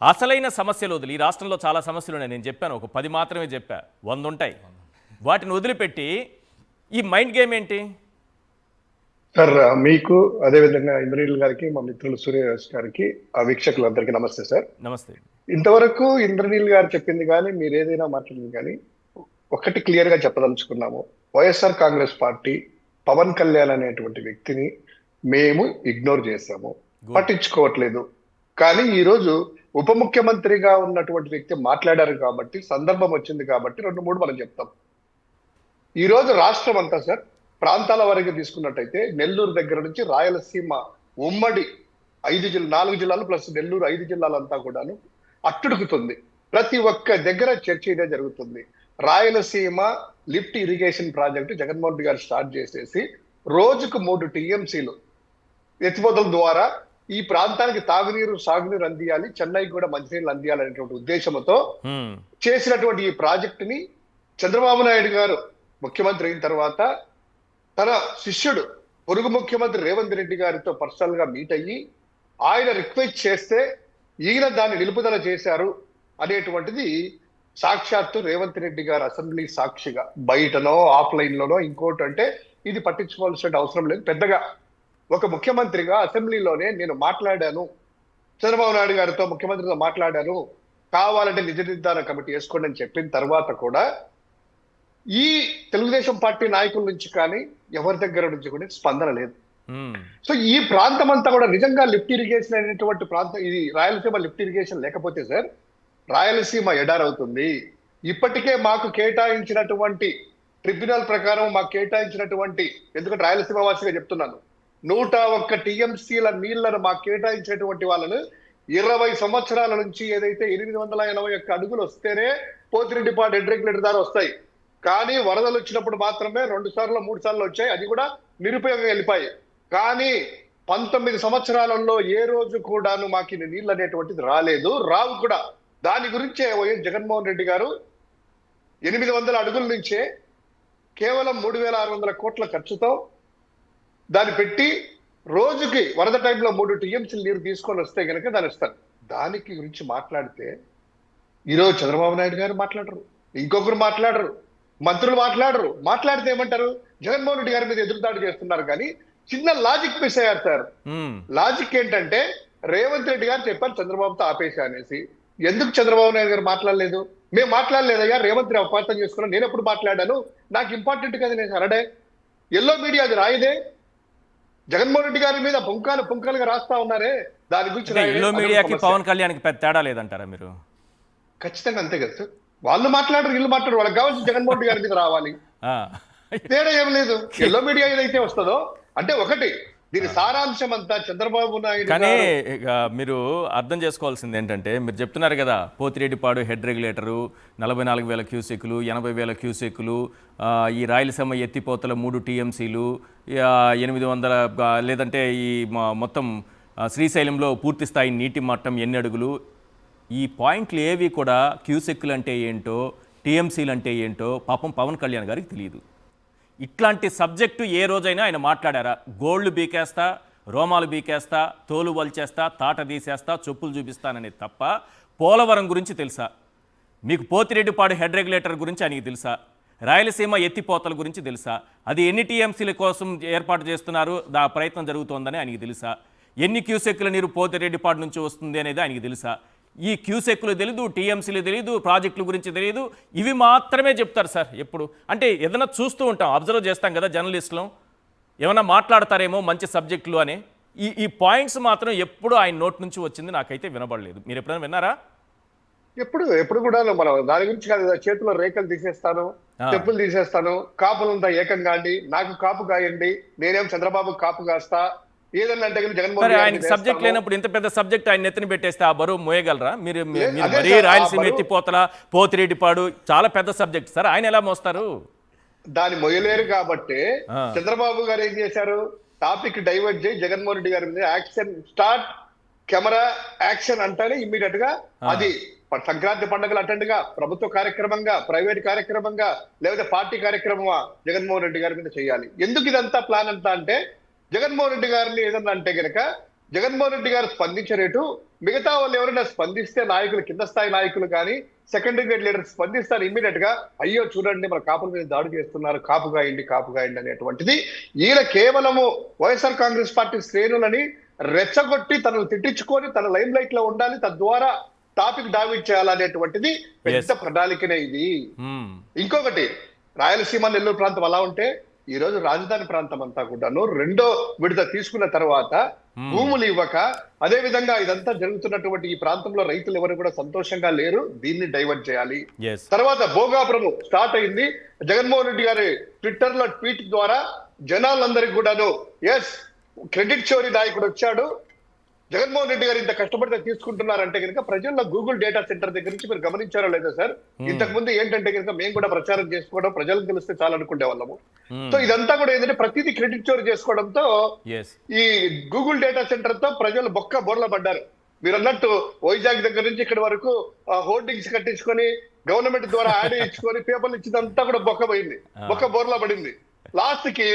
అసలైన సమస్యలు వదిలి, ఈ రాష్ట్రంలో చాలా సమస్యలు ఉన్నాయి, నేను చెప్పాను ఒక 10 మాత్రమే చెప్పా, 100 ఉంటాయి, వాటిని వదిలిపెట్టి ఈ మైండ్ గేమ్ ఏంటి సార్? మీకు అదేవిధంగా ఇంద్రనీల్ గారికి, మా మిత్రులు సూర్యరాజ్ గారికి, ఆ వీక్షకులందరికీ నమస్తే సార్. నమస్తే. ఇంతవరకు ఇంద్రనీల్ గారు చెప్పింది కానీ మీరు ఏదైనా మాట్లాడింది కానీ ఒకటి క్లియర్ గా చెప్పదలుచుకున్నాము, వైఎస్ఆర్ కాంగ్రెస్ పార్టీ పవన్ కళ్యాణ్ అనేటువంటి వ్యక్తిని మేము ఇగ్నోర్ చేశాము, పట్టించుకోవట్లేదు. కానీ ఈ రోజు ఉప ముఖ్యమంత్రిగా ఉన్నటువంటి వ్యక్తి మాట్లాడారు కాబట్టి, సందర్భం వచ్చింది కాబట్టి 2-3 మనం చెప్తాం. ఈ రోజు రాష్ట్రం అంతా సార్ ప్రాంతాల వరకు తీసుకున్నట్టయితే నెల్లూరు దగ్గర నుంచి రాయలసీమ ఉమ్మడి 4 జిల్లాలు ప్లస్ నెల్లూరు 5 జిల్లాలంతా కూడాను అట్టుడుకుతుంది. ప్రతి ఒక్క దగ్గర చర్చ ఇదే జరుగుతుంది. Rayalaseema lift irrigation project Jaganmohan Reddy గారు స్టార్ట్ చేసేసి రోజుకు 3 టీఎంసీలు ఎత్తిపోతల ద్వారా ఈ ప్రాంతానికి తాగునీరు సాగునీరు అందియాలి, చెన్నైకి కూడా మంచినీళ్ళు అందియాలి అనేటువంటి ఉద్దేశంతో చేసినటువంటి ఈ ప్రాజెక్టుని చంద్రబాబు నాయుడు గారు ముఖ్యమంత్రి అయిన తర్వాత తన శిష్యుడు పొరుగు ముఖ్యమంత్రి రేవంత్ రెడ్డి గారితో పర్సనల్ గా మీట్ అయ్యి ఆయన రిక్వెస్ట్ చేస్తే ఈయన దాన్ని నిలుపుదల చేశారు అనేటువంటిది సాక్షాత్తు రేవంత్ రెడ్డి గారు అసెంబ్లీ సాక్షిగా, బయటనో ఆఫ్లైన్ లోనో ఇంకోటి అంటే ఇది పట్టించుకోవాల్సిన అవసరం లేదు. పెద్దగా ఒక ముఖ్యమంత్రిగా అసెంబ్లీలోనే నేను మాట్లాడాను, చంద్రబాబు నాయుడు గారితో ముఖ్యమంత్రితో మాట్లాడాను, కావాలంటే నిజ నిర్ధారణ కమిటీ వేసుకోండి అని చెప్పిన తర్వాత కూడా ఈ తెలుగుదేశం పార్టీ నాయకుల నుంచి కానీ ఎవరి దగ్గర నుంచి కూడా స్పందన లేదు. సో ఈ ప్రాంతం అంతా కూడా నిజంగా లిఫ్ట్ ఇరిగేషన్ అనేటువంటి ప్రాంతం, ఇది రాయలసీమ లిఫ్ట్ ఇరిగేషన్ లేకపోతే సార్ రాయలసీమ ఎడారవుతుంది. ఇప్పటికే మాకు కేటాయించినటువంటి ట్రిబ్యునల్ ప్రకారం మాకు కేటాయించినటువంటి, ఎందుకంటే రాయలసీమ వాసిగా చెప్తున్నాను, 101 టీఎంసీల నీళ్లను మాకు కేటాయించినటువంటి వాళ్ళను 20 సంవత్సరాల నుంచి ఏదైతే 881 అడుగులు వస్తేనే పోతిరెడ్డిపాడు హెడ్ రెగ్యులేటర్ ద్వారా వస్తాయి. కానీ వరదలు వచ్చినప్పుడు మాత్రమే 2 సార్లు 3 సార్లు వచ్చాయి, అది కూడా నిరుపయోగంగా వెళ్ళిపోయాయి. కానీ 19 సంవత్సరాలలో ఏ రోజు కూడాను మాకు నీళ్ళు అనేటువంటిది రాలేదు, రావు కూడా. దాని గురించే వైఎస్ జగన్మోహన్ రెడ్డి గారు 800 అడుగుల నుంచే కేవలం 3,600 కోట్ల ఖర్చుతో దాన్ని పెట్టి రోజుకి వరద టైంలో 3 టీఎంసీలు నీరు తీసుకొని వస్తే కనుక దాన్ని ఇస్తారు. దానికి గురించి మాట్లాడితే ఈరోజు చంద్రబాబు నాయుడు గారు మాట్లాడరు, ఇంకొకరు మాట్లాడరు, మంత్రులు మాట్లాడరు. మాట్లాడితే ఏమంటారు, జగన్మోహన్ రెడ్డి గారి మీద ఎదురుదాడి చేస్తున్నారు. కానీ చిన్న లాజిక్ మిస్ అయ్యారు సార్. లాజిక్ ఏంటంటే రేవంత్ రెడ్డి గారు చెప్పారు చంద్రబాబుతో ఆపేసి అనేసి. ఎందుకు చంద్రబాబు నాయుడు గారు మాట్లాడలేదు? మేము మాట్లాడలేదయ్యా, రేవంత్ రెడ్డి అపార్థం చేసుకున్నాను, నేను ఎప్పుడు మాట్లాడాను, నాకు ఇంపార్టెంట్ కదా, నేను సరడే ఎల్లో మీడియా అది రాయదే, జగన్మోహన్ రెడ్డి గారి మీద పుంకాలుగా రాస్తా ఉన్నారే, దాని గురించి ఎల్లో మీడియాకి పవన్ కళ్యాణ్కి పెద్ద తేడా లేదంటారా మీరు? ఖచ్చితంగా అంతే కదా సార్. వాళ్ళు మాట్లాడరు, వీళ్ళు మాట్లాడరు, వాళ్ళకి కావాల్సి జగన్మోహన్ రెడ్డి గారి మీద రావాలి, తేడా ఏం లేదు. ఎల్లో మీడియా ఏదైతే వస్తుందో అంటే ఒకటి, దీని సారాంశం అంతా చంద్రబాబు నాయుడు. కానీ మీరు అర్థం చేసుకోవాల్సింది ఏంటంటే, మీరు చెప్తున్నారు కదా పోతిరెడ్డిపాడు హెడ్ రెగ్యులేటరు 44,000 క్యూసెక్కులు, 80,000 క్యూసెక్కులు, ఈ రాయలసీమ ఎత్తిపోతల 3 టీఎంసీలు, 800 లేదంటే ఈ మొత్తం శ్రీశైలంలో పూర్తి స్థాయి నీటి మట్టం ఎన్ని అడుగులు, ఈ పాయింట్లు ఏవి కూడా క్యూసెక్కులు అంటే ఏంటో, టీఎంసీలు అంటే ఏంటో పాపం పవన్ కళ్యాణ్ గారికి తెలియదు. ఇట్లాంటి సబ్జెక్టు ఏ రోజైనా ఆయన మాట్లాడారా? గోల్డ్ బీకేస్తా, రోమాలు బీకేస్తా, తోలు వల్చేస్తా, తాట తీసేస్తా, చెప్పులు చూపిస్తానని తప్ప పోలవరం గురించి తెలుసా మీకు? పోతిరెడ్డిపాడు హెడ్ రెగ్యులేటర్ గురించి ఆయనకి తెలుసా? రాయలసీమ ఎత్తిపోతల గురించి తెలుసా? అది ఎన్ని టీఎంసీల కోసం ఏర్పాటు చేస్తున్నారు, ప్రయత్నం జరుగుతోందని ఆయనకి తెలుసా? ఎన్ని క్యూసెక్కుల నీరు పోతిరెడ్డిపాడు నుంచి వస్తుంది అనేది ఆయనకి తెలుసా? ఈ క్యూసెక్కులు తెలీదు, టీఎంసీలు తెలీదు, ప్రాజెక్టుల గురించి తెలీదు, ఇవి మాత్రమే చెప్తారు సార్ ఎప్పుడు. అంటే ఏదైనా చూస్తూ ఉంటాం, అబ్జర్వ్ చేస్తాం కదా జర్నలిస్టులు, ఏమైనా మాట్లాడతారేమో మంచి సబ్జెక్టులు అని. ఈ పాయింట్స్ మాత్రం ఎప్పుడు ఆయన నోట్ నుంచి వచ్చింది నాకైతే వినబడలేదు. మీరు ఎప్పుడైనా విన్నారా? ఎప్పుడు కూడా మనం దాని గురించి కాదు, చేతిలో రేఖలు తీసేస్తాను, చెప్పులు తీసేస్తాను, కాపులంతా ఏకంగా అండి, నాకు కాపు కాయండి, నేనేం చంద్రబాబు కాపు కాస్తా, ఏదన్నా అంటే జగన్మోహన్ ఆయనకి సబ్జెక్ట్ లేనప్పుడు ఇంత పెద్ద సబ్జెక్ట్ ఆయన నెత్తిన పెట్టేస్తే ఆ బరువు మోయగలరా మీరు? మరీ రాయలసీమ ఎత్తిపోతల, పోతిరెడ్డిపాడు చాలా పెద్ద సబ్జెక్ట్ సార్, ఆయన ఎలా మోస్తారు? దాన్ని మొయ్యలేరు కాబట్టి చంద్రబాబు గారు ఏం చేశారు, టాపిక్ డైవర్ట్ చేసి జగన్మోహన్ రెడ్డి గారి మీద యాక్షన్ స్టార్ట్, కెమెరా యాక్షన్ అంటానే ఇమ్మీడియట్ గా అది సంక్రాంతి పండుగలు అటెండ్ గా, ప్రభుత్వ కార్యక్రమంగా, ప్రైవేట్ కార్యక్రమంగా, లేకపోతే పార్టీ కార్యక్రమమా జగన్మోహన్ రెడ్డి గారి మీద చేయాలి. ఎందుకు ఇదంతా ప్లాన్ అంతా అంటే, జగన్మోహన్ రెడ్డి గారిని ఏదన్నా అంటే గనక జగన్మోహన్ రెడ్డి గారు స్పందించే రేటు మిగతా వాళ్ళు ఎవరైనా స్పందిస్తే, నాయకులు కింద స్థాయి నాయకులు కానీ సెకండరీ గ్రేడ్ లీడర్స్ స్పందిస్తారు ఇమ్మీడియట్ గా, అయ్యో చూడండి మన కాపుల మీద దాడి చేస్తున్నారు, కాపుగాయండి అనేటువంటిది. ఈయన కేవలము వైఎస్ఆర్ కాంగ్రెస్ పార్టీ శ్రేణులని రెచ్చగొట్టి తనను తిట్టించుకొని తన లైమ్ లైట్ లో ఉండాలి, తద్వారా టాపిక్ డామినేట్ చేయాలనేటువంటిది పెద్ద ప్రణాళికనే ఇది. ఇంకొకటి, రాయలసీమ నెల్లూరు ప్రాంతం అలా ఉంటే ఈ రోజు రాజధాని ప్రాంతం అంతా కూడాను 2వ విడత తీసుకున్న తర్వాత భూములు ఇవ్వక, అదే విధంగా ఇదంతా జరుగుతున్నటువంటి ఈ ప్రాంతంలో రైతులు ఎవరు కూడా సంతోషంగా లేరు, దీన్ని డైవర్ట్ చేయాలి. తర్వాత భోగాపురం స్టార్ట్ అయింది, జగన్మోహన్ రెడ్డి గారి ట్విట్టర్ లో ట్వీట్ ద్వారా జనాలందరికీ కూడాను ఎస్ క్రెడిట్ చోరీ నాయకుడు వచ్చాడు, జగన్మోహన్ రెడ్డి గారు ఇంత కష్టపడితే తీసుకుంటున్నారంటే కనుక ప్రజల్లో గూగుల్ డేటా సెంటర్ దగ్గర నుంచి మీరు గమనించారో లేదో సార్, ఇంతకు ముందు ఏంటంటే కనుక మేము కూడా ప్రచారం చేసుకోవడం, ప్రజలకు తెలిస్తే చాలా అనుకునే వాళ్ళము. సో ఇదంతా కూడా ఏంటంటే ప్రతిదీ క్రెడిట్ చోరీ చేసుకోవడంతో ఈ గూగుల్ డేటా సెంటర్ తో ప్రజలు బోర్ల పడ్డారు. మీరు అన్నట్టు వైజాగ్ దగ్గర నుంచి ఇక్కడి వరకు హోర్డింగ్స్ కట్టించుకొని గవర్నమెంట్ ద్వారా యాడ్ ఇచ్చుకొని పేపర్లు ఇచ్చిందంతా కూడా బోర్లా పడింది. లాస్ట్ కి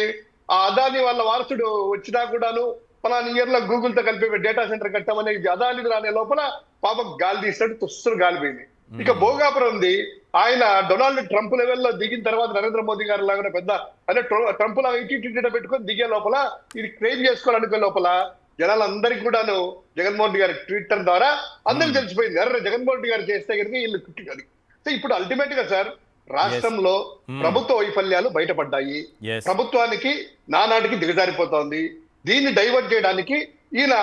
ఆ అదాని వాళ్ళ వారసుడు వచ్చినా కూడాను పలానా ఇయర్ లో గూగుల్ తో కలిపి డేటా సెంటర్ కట్టామని అదాని రానే లోపల పాపం గాలి తీసినట్టు తుస్సులు గాలిపోయింది. ఇక భోగాపురం ఉంది, ఆయన డొనాల్డ్ ట్రంప్ లెవెల్లో దిగిన తర్వాత నరేంద్ర మోదీ గారు లాగా పెద్ద అంటే ట్రంప్ లాగా ఇటీట పెట్టుకొని దిగే లోపల ఇది క్లెయిమ్ చేసుకోవాలనుకునే లోపల జనాలందరికీ కూడాను జగన్మోహన్ రెడ్డి గారి ట్విట్టర్ ద్వారా అందరికి తెలిసిపోయింది, అరే జగన్మోహన్ రెడ్డి గారు చేస్తే కనుక వీళ్ళు కుట్టినది. సో ఇప్పుడు అల్టిమేట్ గా సార్ రాష్ట్రంలో ప్రభుత్వ వైఫల్యాలు బయటపడ్డాయి, ప్రభుత్వానికి నానాటికి దిగజారిపోతోంది. దీన్ని డైవర్ట్ చేయడానికి ఈయన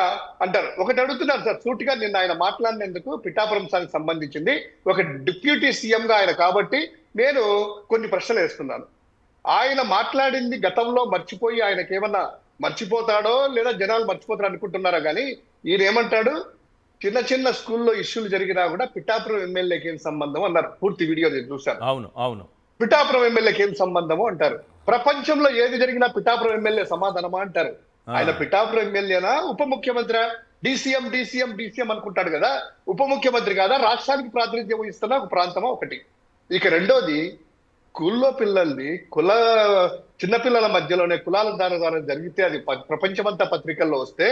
అంటారు. ఒకటి అడుగుతున్నారు సార్ సూటిగా, నిన్న ఆయన మాట్లాడినందుకు పిఠాపురం సార్కి సంబంధించింది ఒక డిప్యూటీ సీఎం గా ఆయన కాబట్టి నేను కొన్ని ప్రశ్నలు వేస్తున్నాను. ఆయన మాట్లాడింది గతంలో మర్చిపోయి ఆయనకేమన్నా మర్చిపోతాడో లేదా జనాలు మర్చిపోతాడు అనుకుంటున్నారా కానీ ఈయన ఏమంటాడు, చిన్న చిన్న స్కూల్లో ఇష్యూలు జరిగినా కూడా పిఠాపురం ఎమ్మెల్యేకి ఏం సంబంధం అన్నారు. పూర్తి వీడియో నేను చూశాను. అవును పిఠాపురం ఎమ్మెల్యేకి ఏం సంబంధము అంటారు. ప్రపంచంలో ఏది జరిగినా పిఠాపురం ఎమ్మెల్యే సమాధానమా అంటారు. ఆయన పిఠాపురం ఎమ్మెల్యేనా ఉప ముఖ్యమంత్రి? డీసీఎం అనుకుంటాడు కదా, ఉప ముఖ్యమంత్రి కాదా? రాష్ట్రానికి ప్రాతినిధ్యం వహిస్తున్న ఒక ప్రాంతమా ఒకటి. ఇక రెండోది, స్కూల్లో పిల్లల్ని చిన్నపిల్లల మధ్యలోనే కులాల ద్వారా జరిగితే అది ప్రపంచమంతా పత్రికల్లో వస్తే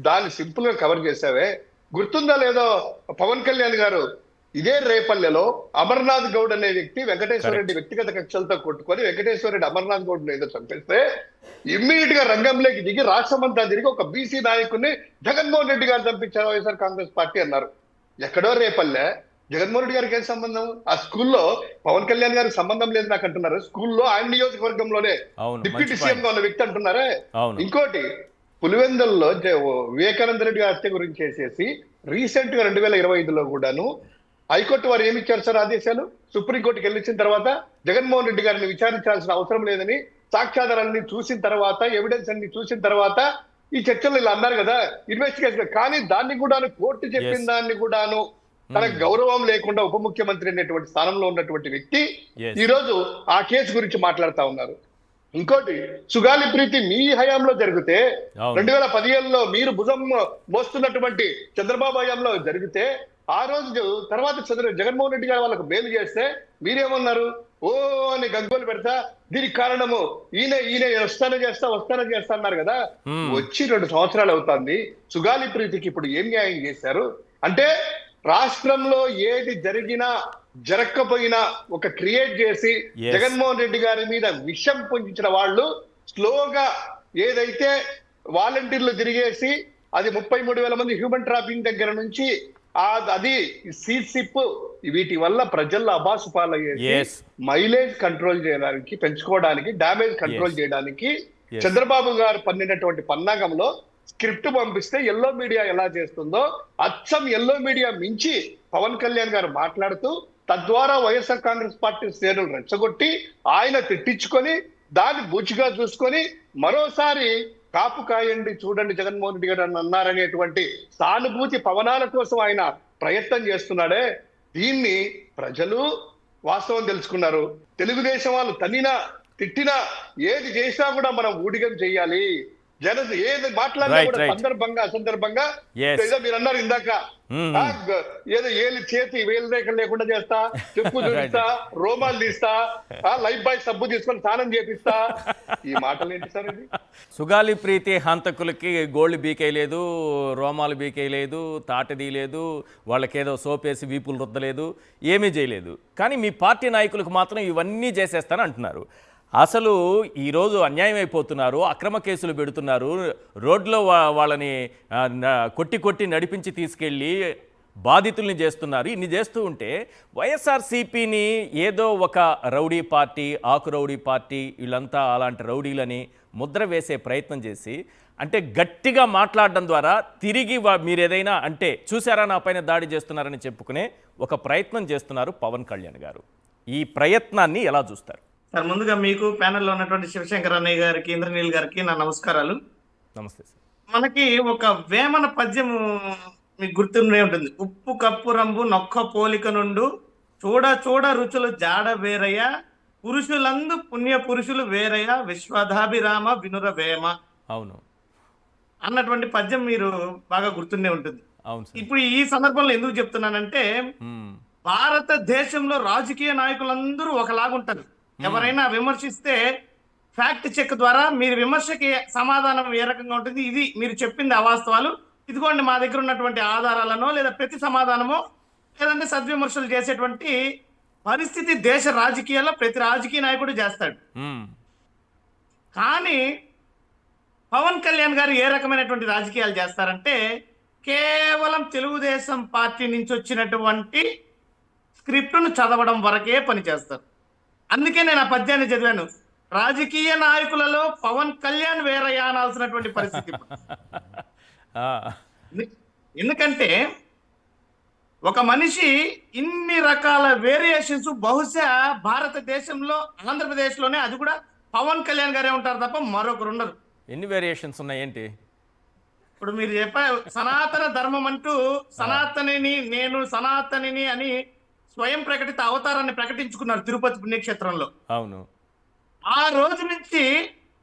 దాన్ని సింపుల్ గా కవర్ చేసావే. గుర్తుందా లేదో పవన్ కళ్యాణ్ గారు ఇదే రేపల్లెలో అమర్నాథ్ గౌడ్ అనే వ్యక్తి వెంకటేశ్వర రెడ్డి వ్యక్తిగత కక్షలతో కొట్టుకొని వెంకటేశ్వర రెడ్డి అమర్నాథ్ గౌడ్ ఏదో చంపేస్తే ఇమ్మీడియట్ గా రంగంలోకి దిగి రాష్ట్రమంతా తిరిగి ఒక బీసీ నాయకుడిని జగన్మోహన్ రెడ్డి గారు చంపించారు వైఎస్ఆర్ కాంగ్రెస్ పార్టీ అన్నారు. ఎక్కడో రేపల్లె, జగన్మోహన్ రెడ్డి గారికి ఏం సంబంధం? ఆ స్కూల్లో పవన్ కళ్యాణ్ గారికి సంబంధం లేదు నాకు అంటున్నారు. స్కూల్లో ఆయన నియోజకవర్గంలోనే డిప్యూటీ సీఎం గా ఉన్న వ్యక్తి అంటున్నారే. ఇంకోటి, పులివెందుల్లో వివేకానంద రెడ్డి గారి హత్య గురించి చేసేసి రీసెంట్ గా 2025లో కూడాను హైకోర్టు వారు ఏమి ఇచ్చారు సార్ ఆదేశాలు? సుప్రీంకోర్టుకి వెళ్ళించిన తర్వాత జగన్మోహన్ రెడ్డి గారిని విచారించాల్సిన అవసరం లేదని, సాక్ష్యాధారాన్ని చూసిన తర్వాత, ఎవిడెన్స్ అన్ని చూసిన తర్వాత ఈ చర్చలు ఇలా అన్నారు కదా, ఇన్వెస్టిగేషన్. కానీ దాన్ని కూడాను కోర్టు చెప్పిన దాన్ని కూడాను తనకు గౌరవం లేకుండా ఉప ముఖ్యమంత్రి అనేటువంటి స్థానంలో ఉన్నటువంటి వ్యక్తి ఈ రోజు ఆ కేసు గురించి మాట్లాడుతా ఉన్నారు. ఇంకోటి, సుగాలి ప్రీతి మీ హయాంలో జరిగితే 2017లో మీరు భుజం మోస్తున్నటువంటి చంద్రబాబు హయాంలో జరిగితే ఆ రోజు తర్వాత జగన్మోహన్ రెడ్డి గారు వాళ్ళకు బెయిల్ చేస్తే మీరేమన్నారు? ఓ అని గగ్గోలు పెడతా దీనికి కారణము ఈయన వస్తానే చేస్తా అన్నారు కదా. వచ్చి 2 సంవత్సరాలు అవుతుంది. సుగాలి ప్రీతికి ఇప్పుడు ఏం న్యాయం చేశారు అంటే రాష్ట్రంలో ఏది జరిగినా జరగకపోయినా ఒక క్రియేట్ చేసి జగన్మోహన్ రెడ్డి గారి మీద విషం పొందించిన వాళ్ళు స్లోగా ఏదైతే వాలంటీర్లు తిరిగేసి అది 33,000 మంది హ్యూమన్ ట్రాఫికింగ్ దగ్గర నుంచి అది సిప్ వీటి వల్ల ప్రజల్లో అబాసు పాలయ్యేసి మైలేజ్ కంట్రోల్ చేయడానికి, పెంచుకోవడానికి, డ్యామేజ్ కంట్రోల్ చేయడానికి చంద్రబాబు గారు పన్నినటువంటి పన్నాగంలో స్క్రిప్ట్ పంపిస్తే ఎల్లో మీడియా ఎలా చేస్తుందో అచ్చం ఎల్లో మీడియా మించి పవన్ కళ్యాణ్ గారు మాట్లాడుతూ తద్వారా వైఎస్ఆర్ కాంగ్రెస్ పార్టీ శ్రేణులు రెచ్చగొట్టి ఆయన తిట్టించుకొని దాన్ని బూచిగా చూసుకొని మరోసారి కాపు కాయండి చూడండి జగన్మోహన్ రెడ్డి గారు అన్నారనేటువంటి సానుభూతి పవనాల కోసం ఆయన ప్రయత్నం చేస్తున్నాడే. దీన్ని ప్రజలు వాస్తవం తెలుసుకున్నారు. తెలుగుదేశం వాళ్ళు తన్నినా తిట్టినా ఏది చేసినా కూడా మనం ఊడిగం చెయ్యాలి. ఏది మాట్లాడినా కూడా అసందర్భంగా ఏదో మీరు అన్నారు ఇందాక, ఏదో వేలు రేఖలు లేకుండా చేస్తా, చెప్పు చూపిస్తా, రోమాలు తీస్తా, లైఫ్ బాయ్ సబ్బు తీసుకొని స్నానం చేపిస్తా. ఈ మాటలు ఏంటి సార్? ఇది సుగాలి ప్రీతి హంతకులకి గోళ్ళు బీకేయలేదు, రోమాలు బీకేయలేదు, తాటదీయలేదు, వాళ్ళకేదో సోపేసి వీపులు రుద్దలేదు, ఏమీ చేయలేదు. కానీ మీ పార్టీ నాయకులకు మాత్రం ఇవన్నీ చేసేస్తాను అంటున్నారు. అసలు ఈరోజు అన్యాయం అయిపోతున్నారు, అక్రమ కేసులు పెడుతున్నారు, రోడ్లో వాళ్ళని కొట్టి నడిపించి తీసుకెళ్ళి బాధితుల్ని చేస్తున్నారు. ఇన్ని చేస్తూ ఉంటే వైఎస్ఆర్సీపీని ఏదో ఒక రౌడీ పార్టీ, ఆకు రౌడీ పార్టీ, వీళ్ళంతా అలాంటి రౌడీలని ముద్ర వేసే ప్రయత్నం చేసి అంటే గట్టిగా మాట్లాడడం ద్వారా తిరిగి మీరు ఏదైనా అంటే చూసారా నా పైన దాడి చేస్తున్నారని చెప్పుకునే ఒక ప్రయత్నం చేస్తున్నారు పవన్ కళ్యాణ్ గారు. ఈ ప్రయత్నాన్ని ఎలా చూస్తారు? సార్, ముందుగా మీకు ప్యానెల్లో ఉన్నటువంటి శివశంకర్ అన్నయ్య గారికి, ఇంద్రనీల్ గారికి నా నమస్కారాలు. నమస్తే సార్. మనకి ఒక వేమన పద్యము మీకు గుర్తుండే ఉంటుంది. ఉప్పు కప్పు రంబు నొక్క పోలిక నుండు చూడ చూడ రుచులు జాడ వేరయ్య పురుషులందు పుణ్య పురుషులు వేరయ్య విశ్వధాభిరామ వినుర వేమ అవును, అన్నటువంటి పద్యం మీరు బాగా గుర్తుండే ఉంటుంది. అవును సార్. ఇప్పుడు ఈ సందర్భంలో ఎందుకు చెప్తున్నానంటే, మ్మ్. భారతదేశంలో రాజకీయ నాయకులందరూ ఒకలాగుంటారు. ఎవరైనా విమర్శిస్తే ఫ్యాక్ట్ చెక్ ద్వారా మీరు విమర్శకి సమాధానం ఏ రకంగా ఉంటుంది, ఇది మీరు చెప్పింది అవాస్తవాలు, ఇదిగోండి మా దగ్గర ఉన్నటువంటి ఆధారాలనో లేదా ప్రతి సమాధానమో లేదంటే సద్విమర్శలు చేసేటువంటి పరిస్థితి దేశ రాజకీయాల్లో ప్రతి రాజకీయ నాయకుడు చేస్తాడు. మ్మ్. కానీ పవన్ కళ్యాణ్ గారు ఏ రకమైనటువంటి రాజకీయాలు చేస్తారంటే, కేవలం తెలుగుదేశం పార్టీ నుంచి వచ్చినటువంటి స్క్రిప్ట్ను చదవడం వరకే పని చేస్తారు. అందుకే నేను ఆ పద్యాన్ని చదివాను. రాజకీయ నాయకులలో పవన్ కళ్యాణ్ వేరయ్యా అనాల్సినటువంటి పరిస్థితి ఇప్పుడు. ఆ, ఎందుకంటే ఒక మనిషి ఇన్ని రకాల వేరియేషన్స్ బహుశా భారతదేశంలో ఆంధ్రప్రదేశ్లోనే, అది కూడా పవన్ కళ్యాణ్ గారే ఉంటారు తప్ప మరొకరు ఉండరు. ఎన్ని వేరియేషన్స్ ఉన్నాయి ఏంటి? ఇప్పుడు మీరు చెప్పారు సనాతన ధర్మం అంటూ, సనాతనిని నేను సనాతనిని అని స్వయం ప్రకటిత అవతారాన్ని ప్రకటించుకున్నారు తిరుపతి పుణ్యక్షేత్రంలో. అవును. ఆ రోజు నుంచి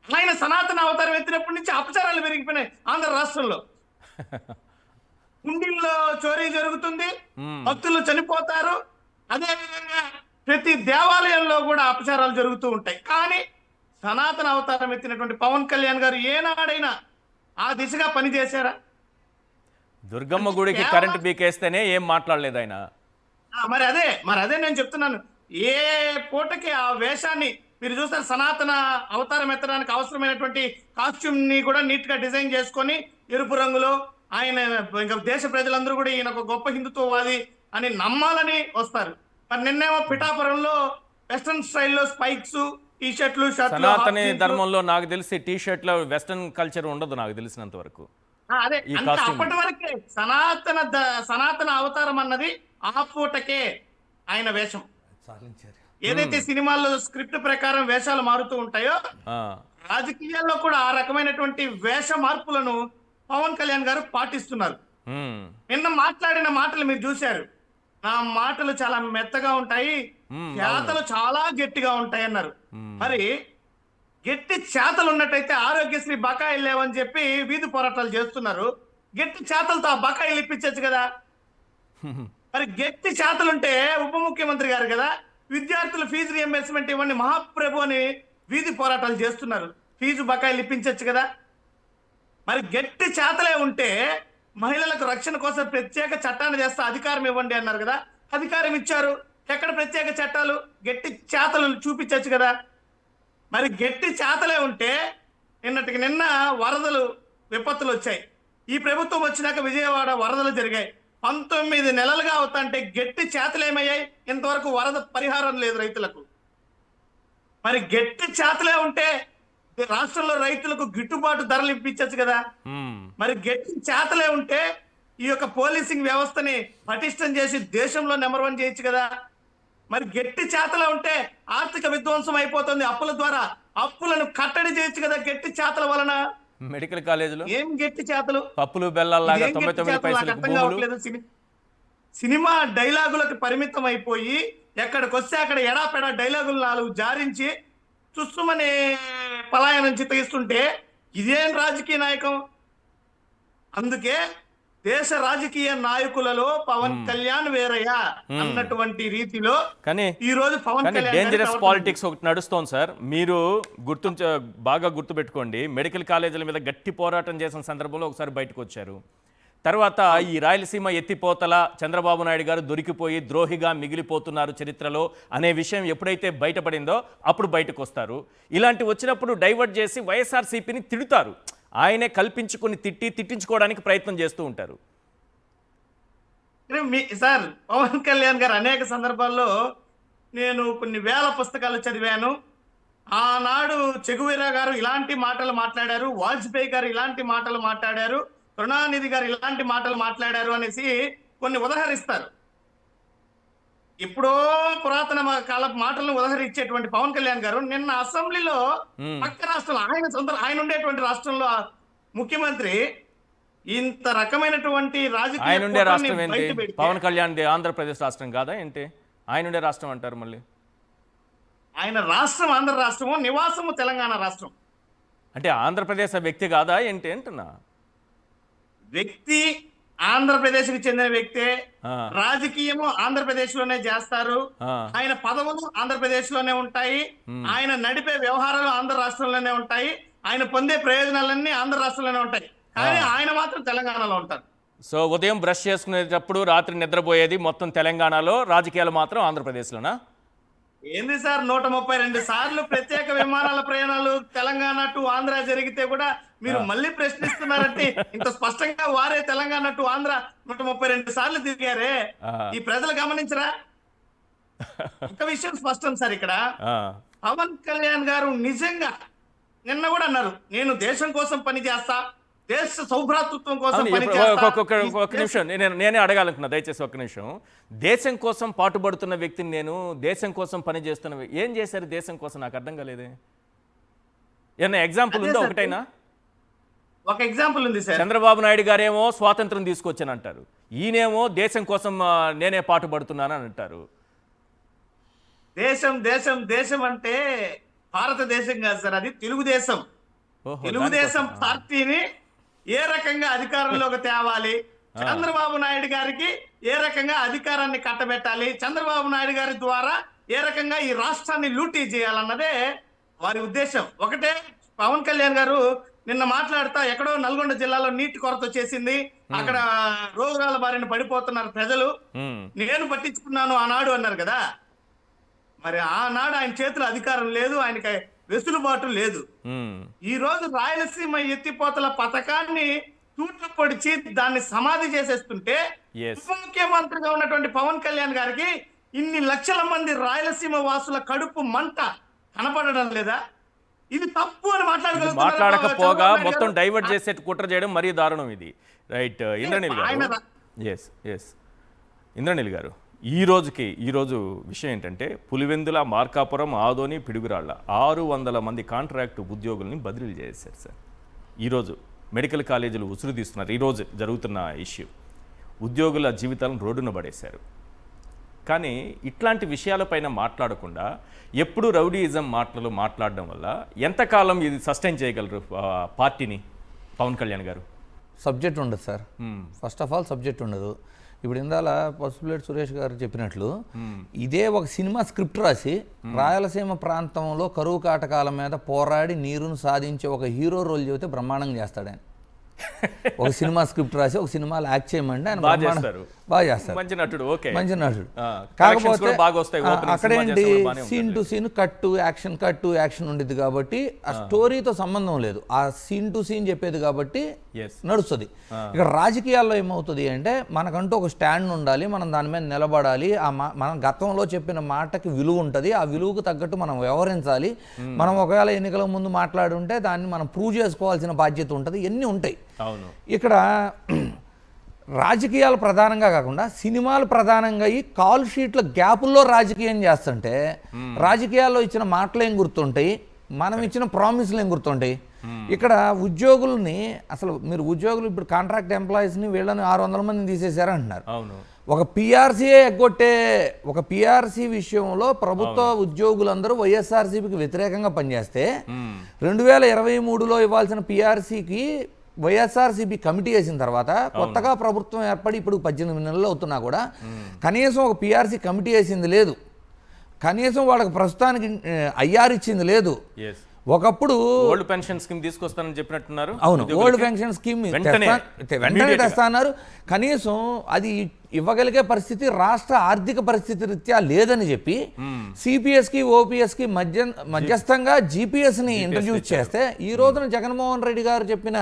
ఆయన సనాతన అవతారం ఎత్తినప్పటి నుంచి అపచారాలు పెరిగిపోయినాయి ఆంధ్ర రాష్ట్రంలో. కుండీల్లో చోరీ జరుగుతుంది, భక్తులు చనిపోతారు, అదేవిధంగా ప్రతి దేవాలయంలో కూడా అపచారాలు జరుగుతూ ఉంటాయి. కానీ సనాతన అవతారం ఎత్తినటువంటి పవన్ కళ్యాణ్ గారు ఏనాడైనా ఆ దిశగా పనిచేశారా? దుర్గమ్మ గుడికి కరెంట్ బీకేస్తేనే ఏం మాట్లాడలేదు ఆయన. మరి అదే నేను చెప్తున్నాను. ఏ పూటకి ఆ వేషాన్ని మీరు చూస్తారు, సనాతన అవతారం ఎత్తడానికి అవసరమైనటువంటి కాస్ట్యూమ్ ని కూడా నీట్ గా డిజైన్ చేసుకొని ఎరుపు రంగులో ఆయన ఇంకా దేశ ప్రజలందరూ కూడా ఈయన ఒక గొప్ప హిందుత్వవాది అని నమ్మాలని వస్తారు. మరి నిన్నేమో పిఠాపురంలో వెస్ట్రన్ స్టైల్లో స్పైక్స్, టీ షర్ట్లు, షర్ట్లు. సనాతన ధర్మంలో నాకు తెలిసి టీ షర్ట్ లో వెస్టర్న్ కల్చర్ ఉండదు నాకు తెలిసినంత వరకు. అదే ఈ అంటే costume. అప్పటి వరకే సనాతన అవతారం అన్నది ఆ పూటకే ఆయన వేషం. ఏదైతే సినిమాల్లో స్క్రిప్ట్ ప్రకారం వేషాలు మారుతూ ఉంటాయో, ఆ, రాజకీయాల్లో కూడా ఆ రకమైనటువంటి వేష మార్పులను పవన్ కళ్యాణ్ గారు పాటిస్తున్నారు. మ్మ్. నిన్న మాట్లాడిన మాటలు మీరు చూశారు. నా మాటలు చాలా మెత్తగా ఉంటాయి, చేతలు చాలా గట్టిగా ఉంటాయి అన్నారు. మరి గట్టి చేతలు ఉన్నట్టయితే ఆరోగ్యశ్రీ బకాయిలు లేవని చెప్పి వీధి పోరాటాలు చేస్తున్నారు. గట్టి చేతలతో ఆ బకాయిలు ఇప్పించచ్చు కదా. మరి గట్టి చేతలుంటే ఉప ముఖ్యమంత్రి గారు కదా, విద్యార్థులు ఫీజు రియంబర్స్మెంట్ ఇవ్వండి మహాప్రభు అని వీధి పోరాటాలు చేస్తున్నారు. ఫీజు బకాయిలు ఇప్పించచ్చు కదా. మరి గట్టి చేతలే ఉంటే మహిళలకు రక్షణ కోసం ప్రత్యేక చట్టాన్ని చేస్తే అధికారం ఇవ్వండి అన్నారు కదా, అధికారం ఇచ్చారు. ఎక్కడ ప్రత్యేక చట్టాలు? గట్టి చేతలు చూపించచ్చు కదా. మరి గట్టి చేతలే ఉంటే నిన్నటికి నిన్న వరదలు విపత్తులు వచ్చాయి. ఈ ప్రభుత్వం వచ్చినాక విజయవాడ వరదలు జరిగాయి. 19 నెలలుగా అవుతాంటే గట్టి చేతలేమయ్యాయి? ఇంతవరకు వరద పరిహారం లేదు రైతులకు. మరి గట్టి చేతలే ఉంటే రాష్ట్రంలో రైతులకు గిట్టుబాటు ధరలు ఇప్పించచ్చు కదా. మరి గట్టి చేతలే ఉంటే ఈ యొక్క పోలీసింగ్ వ్యవస్థని పటిష్టం చేసి దేశంలో నెంబర్ 1 చేయొచ్చు కదా. మరి గట్టి చేతలే ఉంటే ఆర్థిక విధ్వంసం అయిపోతుంది అప్పుల ద్వారా, అప్పులను కట్టడి చేయొచ్చు కదా గట్టి చేతల వలన. మెడికల్ కాలేజీలో ఏం గట్టి చేతలు? పప్పులు బెల్లాల్లాగా ఏం 99 గట్టి చేతలు? నాకు పైసలకు అర్థం భూములు. కావట్లేదు. సినిమా డైలాగులకు పరిమితం అయిపోయి ఎక్కడికి వస్తే అక్కడ ఎడాపెడా డైలాగులు 4 జారించి చుస్సుమని పలాయనం చిత్తగిస్తుంటే ఇదేం రాజకీయ నాయకం? అందుకే దేశ రాజకీయ నాయకులలో పవన్ కళ్యాణ్ వేరయ్యా అన్నటువంటి రీతిలో కానీ ఈ రోజు పవన్ కళ్యాణ్ డేంజరస్ పాలిటిక్స్ ఒకటి నడుస్తోంది సార్. మీరు బాగా గుర్తుపెట్టుకోండి, మెడికల్ కాలేజీల మీద గట్టి పోరాటం చేసిన సందర్భంలో ఒకసారి బయటకు వచ్చారు. తర్వాత ఈ రాయలసీమ ఎత్తిపోతల చంద్రబాబు నాయుడు గారు దొరికిపోయి ద్రోహిగా మిగిలిపోతున్నారు చరిత్రలో అనే విషయం ఎప్పుడైతే బయటపడిందో అప్పుడు బయటకు వస్తారు. ఇలాంటి వచ్చినప్పుడు డైవర్ట్ చేసి వైఎస్ఆర్సీపీని తిడుతారు. ఆయనే కల్పించుకుని తిట్టించుకోవడానికి ప్రయత్నం చేస్తూ ఉంటారు. సార్ పవన్ కళ్యాణ్ గారు అనేక సందర్భాల్లో నేను కొన్ని వేల పుస్తకాలు చదివాను. ఆనాడు చెగువీరా గారు ఇలాంటి మాటలు మాట్లాడారు, వాజ్పేయి గారు ఇలాంటి మాటలు మాట్లాడారు, కరుణానిధి గారు ఇలాంటి మాటలు మాట్లాడారు అనేసి కొన్ని ఉదహరిస్తారు. ఇప్పుడో పురాతన కాల మాటలను ఉదహరించేటువంటి పవన్ కళ్యాణ్ గారు నిన్న అసెంబ్లీలో పక్క రాష్ట్రంలో ఆయన ఉండేటువంటి రాష్ట్రంలో ముఖ్యమంత్రి ఇంత రకమైనటువంటి రాజకీయ ఆయన ఉండే కుట్రని రాష్ట్రం ఏంటి? బయట పెడితే పవన్ కళ్యాణ్ ఆంధ్రప్రదేశ్ రాష్ట్రం కాదా ఏంటి? ఆయన ఉండే రాష్ట్రం అంటారు మళ్ళీ. ఆయన రాష్ట్రం ఆంధ్ర రాష్ట్రము, నివాసము తెలంగాణ రాష్ట్రం. అంటే ఆంధ్రప్రదేశ్ వ్యక్తి కాదా ఏంటి అంటున్నా. వ్యక్తి ఆంధ్రప్రదేశ్కి చెందిన వ్యక్తే, ఆ. రాజకీయము ఆంధ్రప్రదేశ్ లోనే చేస్తారు, ఆ. ఆయన పదవులు ఆంధ్రప్రదేశ్ లోనే ఉంటాయి, ఆయన నడిపే వ్యవహారాలు ఆంధ్ర రాష్ట్రంలోనే ఉంటాయి, ఆయన పొందే ప్రయోజనాలన్నీ ఆంధ్ర రాష్ట్రంలోనే ఉంటాయి. కానీ ఆయన మాత్రం తెలంగాణలో ఉంటారు. సో ఉదయం బ్రష్ చేసుకునేటప్పుడు రాత్రి నిద్రపోయేది మొత్తం తెలంగాణలో, రాజకీయాలు మాత్రం ఆంధ్రప్రదేశ్లోనా? ఏంది సార్ 132 సార్లు ప్రత్యేక విమానాల ప్రయాణాలు తెలంగాణ టు ఆంధ్ర జరిగితే కూడా మీరు మళ్ళీ ప్రశ్నిస్తున్నారంటే ఇంత స్పష్టంగా వారే తెలంగాణ టు ఆంధ్ర 132 సార్లు తిరిగారే, ఈ ప్రజలు గమనించరా? ఒక విషయం స్పష్టం సార్, ఇక్కడ ఆ. పవన్ కళ్యాణ్ గారు నిజంగా నిన్న కూడా అన్నారు, నేను దేశం కోసం పని చేస్తా, దేశ సౌభ్రాతృత్వం కోసం అవును, పని ఒక నిమిషం నేనే అడగాలనుకున్నా, దయచేసి ఒక్క నిమిషం. దేశం కోసం పాటుపడుతున్న వ్యక్తిని నేను, దేశం కోసం పని చేస్తున్న ఏం చేశారు దేశం కోసం? నాకు అర్థం కాలేదే. ఏమన్నా ఎగ్జాంపుల్ ఉందా ఒకటైనా? ఒక ఎగ్జాంపుల్ ఉంది సార్. చంద్రబాబు నాయుడు గారేమో స్వాతంత్రం తీసుకొచ్చానంటారు, ఈయనేమో దేశం కోసం నేనే పాటుపడుతున్నాను అని అంటారు. దేశం దేశం దేశం అంటే భారతదేశం కాదు సార్, అది తెలుగుదేశం. ఓహో, తెలుగుదేశం దానికోసం. పార్టీని ఏ రకంగా అధికారంలోకి తేవాలి, చంద్రబాబు నాయుడు గారికి ఏ రకంగా అధికారాన్ని కట్టబెట్టాలి, చంద్రబాబు నాయుడు గారి ద్వారా ఏ రకంగా ఈ రాష్ట్రాన్ని లూటీ చేయాలన్నదే వారి ఉద్దేశం. ఒకటే, పవన్ కళ్యాణ్ గారు నిన్న మాట్లాడుతా ఎక్కడో నల్గొండ జిల్లాలో నీటి కొరత వచ్చేసింది, అక్కడ రోగాల బారిన పడిపోతున్నారు ప్రజలు, నేను పట్టించుకున్నాను ఆనాడు అన్నారు కదా. మరి ఆనాడు ఆయన చేతిలో అధికారం లేదు, ఆయనకి వెసులుబాటు లేదు. ఈ రోజు రాయలసీమ ఎత్తిపోతల పథకాన్ని తూట్లు పొడిచి దాన్ని సమాధి చేసేస్తుంటే Yes. ఉప ముఖ్యమంత్రిగా ఉన్నటువంటి పవన్ కళ్యాణ్ గారికి ఇన్ని లక్షల మంది రాయలసీమ వాసుల కడుపు మంట కనపడడం లేదా? ఇది తప్పు అని మాట్లాడకపోగా మొత్తం డైవర్ట్ చేసే కుట్ర చేయడం మరీ దారుణం ఇది. రైట్, ఇంద్రనీల్ గారు. ఎస్ ఇంద్రనీల్ గారు, ఈరోజు విషయం ఏంటంటే పులివెందుల, మార్కాపురం, ఆదోని, పిడుగురాళ్ళ 600 మంది కాంట్రాక్ట్ ఉద్యోగుల్ని బదిలీలు చేశారు సార్. ఈరోజు మెడికల్ కాలేజీలు ఉసురు తీస్తున్నారు. ఈరోజు జరుగుతున్న ఇష్యూ, ఉద్యోగుల జీవితాలను రోడ్డున పడేశారు. కానీ ఇట్లాంటి విషయాలపైన మాట్లాడకుండా ఎప్పుడు రౌడీయిజం మాటలు మాట్లాడడం వల్ల ఎంతకాలం ఇది సస్టైన్ చేయగలరు పార్టీని పవన్ కళ్యాణ్ గారు? సబ్జెక్ట్ ఉండదు sir. First of all subject ఉండదు. ఇప్పుడు ఇందాల పసుపులేటి సురేష్ గారు చెప్పినట్లు ఇదే ఒక సినిమా స్క్రిప్ట్ రాసి రాయలసీమ ప్రాంతంలో కరువు కాటకాల మీద పోరాడి నీరును సాధించే ఒక హీరో రోల్ చెబితే బ్రహ్మాండంగా చేస్తాడు ఆయన. ఒక సినిమా స్క్రిప్ట్ రాసి ఒక సినిమాలో యాక్ట్ చేయమంటే ఆయన బాగా చేస్తారు. మంచి నటుడు, ఓకే, మంచి నటుడు. కాకపోతే అక్కడేంటి సీన్ టు సీన్ యాక్షన్ ఉండిద్ది కాబట్టి ఆ స్టోరీతో సంబంధం లేదు, ఆ సీన్ టు సీన్ చెప్పేది కాబట్టి నడుస్తుంది. ఇక్కడ రాజకీయాల్లో ఏమవుతుంది అంటే మనకంటూ ఒక స్టాండ్ ఉండాలి, మనం దాని మీద నిలబడాలి, మనం గతంలో చెప్పిన మాటకి విలువ ఉంటుంది, ఆ విలువకు తగ్గట్టు మనం వ్యవహరించాలి. మనం ఒకవేళ ఎన్నికల ముందు మాట్లాడుంటే దాన్ని మనం ప్రూవ్ చేసుకోవాల్సిన బాధ్యత ఉంటుంది, ఇవన్నీ ఉంటాయి. ఇక్కడ రాజకీయాలు ప్రధానంగా కాకుండా సినిమాలు ప్రధానంగా ఈ కాల్ షీట్ల గ్యాపుల్లో రాజకీయం చేస్తుంటే రాజకీయాల్లో ఇచ్చిన మాటలు ఏం గుర్తుంటాయి, మనం ఇచ్చిన ప్రామిస్లు ఏం గుర్తుంటాయి. ఇక్కడ ఉద్యోగుల్ని అసలు మీరు ఉద్యోగులు ఇప్పుడు కాంట్రాక్ట్ ఎంప్లాయీస్ని వీళ్ళని 600 మందిని తీసేశారంటున్నారు. ఒక పిఆర్సీయే ఎగ్గొట్టే ఒక పిఆర్సీ విషయంలో ప్రభుత్వ ఉద్యోగులందరూ వైఎస్ఆర్సీపీకి వ్యతిరేకంగా పనిచేస్తే 2023లో ఇవ్వాల్సిన పిఆర్సీకి వైఎస్ఆర్సీపీ కమిటీ వేసిన తర్వాత కొత్తగా ప్రభుత్వం ఏర్పడి ఇప్పుడు 18 నెలలు అవుతున్నా కూడా కనీసం ఒక పిఆర్సీ కమిటీ వేసింది లేదు, కనీసం వాళ్ళకి ప్రస్తుతానికి ఐఆర్ ఇచ్చింది లేదు. ఒకప్పుడు ఓల్డ్ పెన్షన్ స్కీమ్ తీసుకొస్తానని చెప్పినట్టున్నారు. అవును, ఓల్డ్ పెన్షన్ స్కీమ్ వెంటనే తెస్తా అన్నారు. కనీసం అది ఇవ్వగలిగే పరిస్థితి రాష్ట్ర ఆర్థిక పరిస్థితి రీత్యా లేదని చెప్పి సిపిఎస్కి ఓపీఎస్కి మధ్యస్థంగా జీపీఎస్ని ఇంట్రడ్యూస్ చేస్తే ఈ రోజున జగన్మోహన్ రెడ్డి గారు చెప్పిన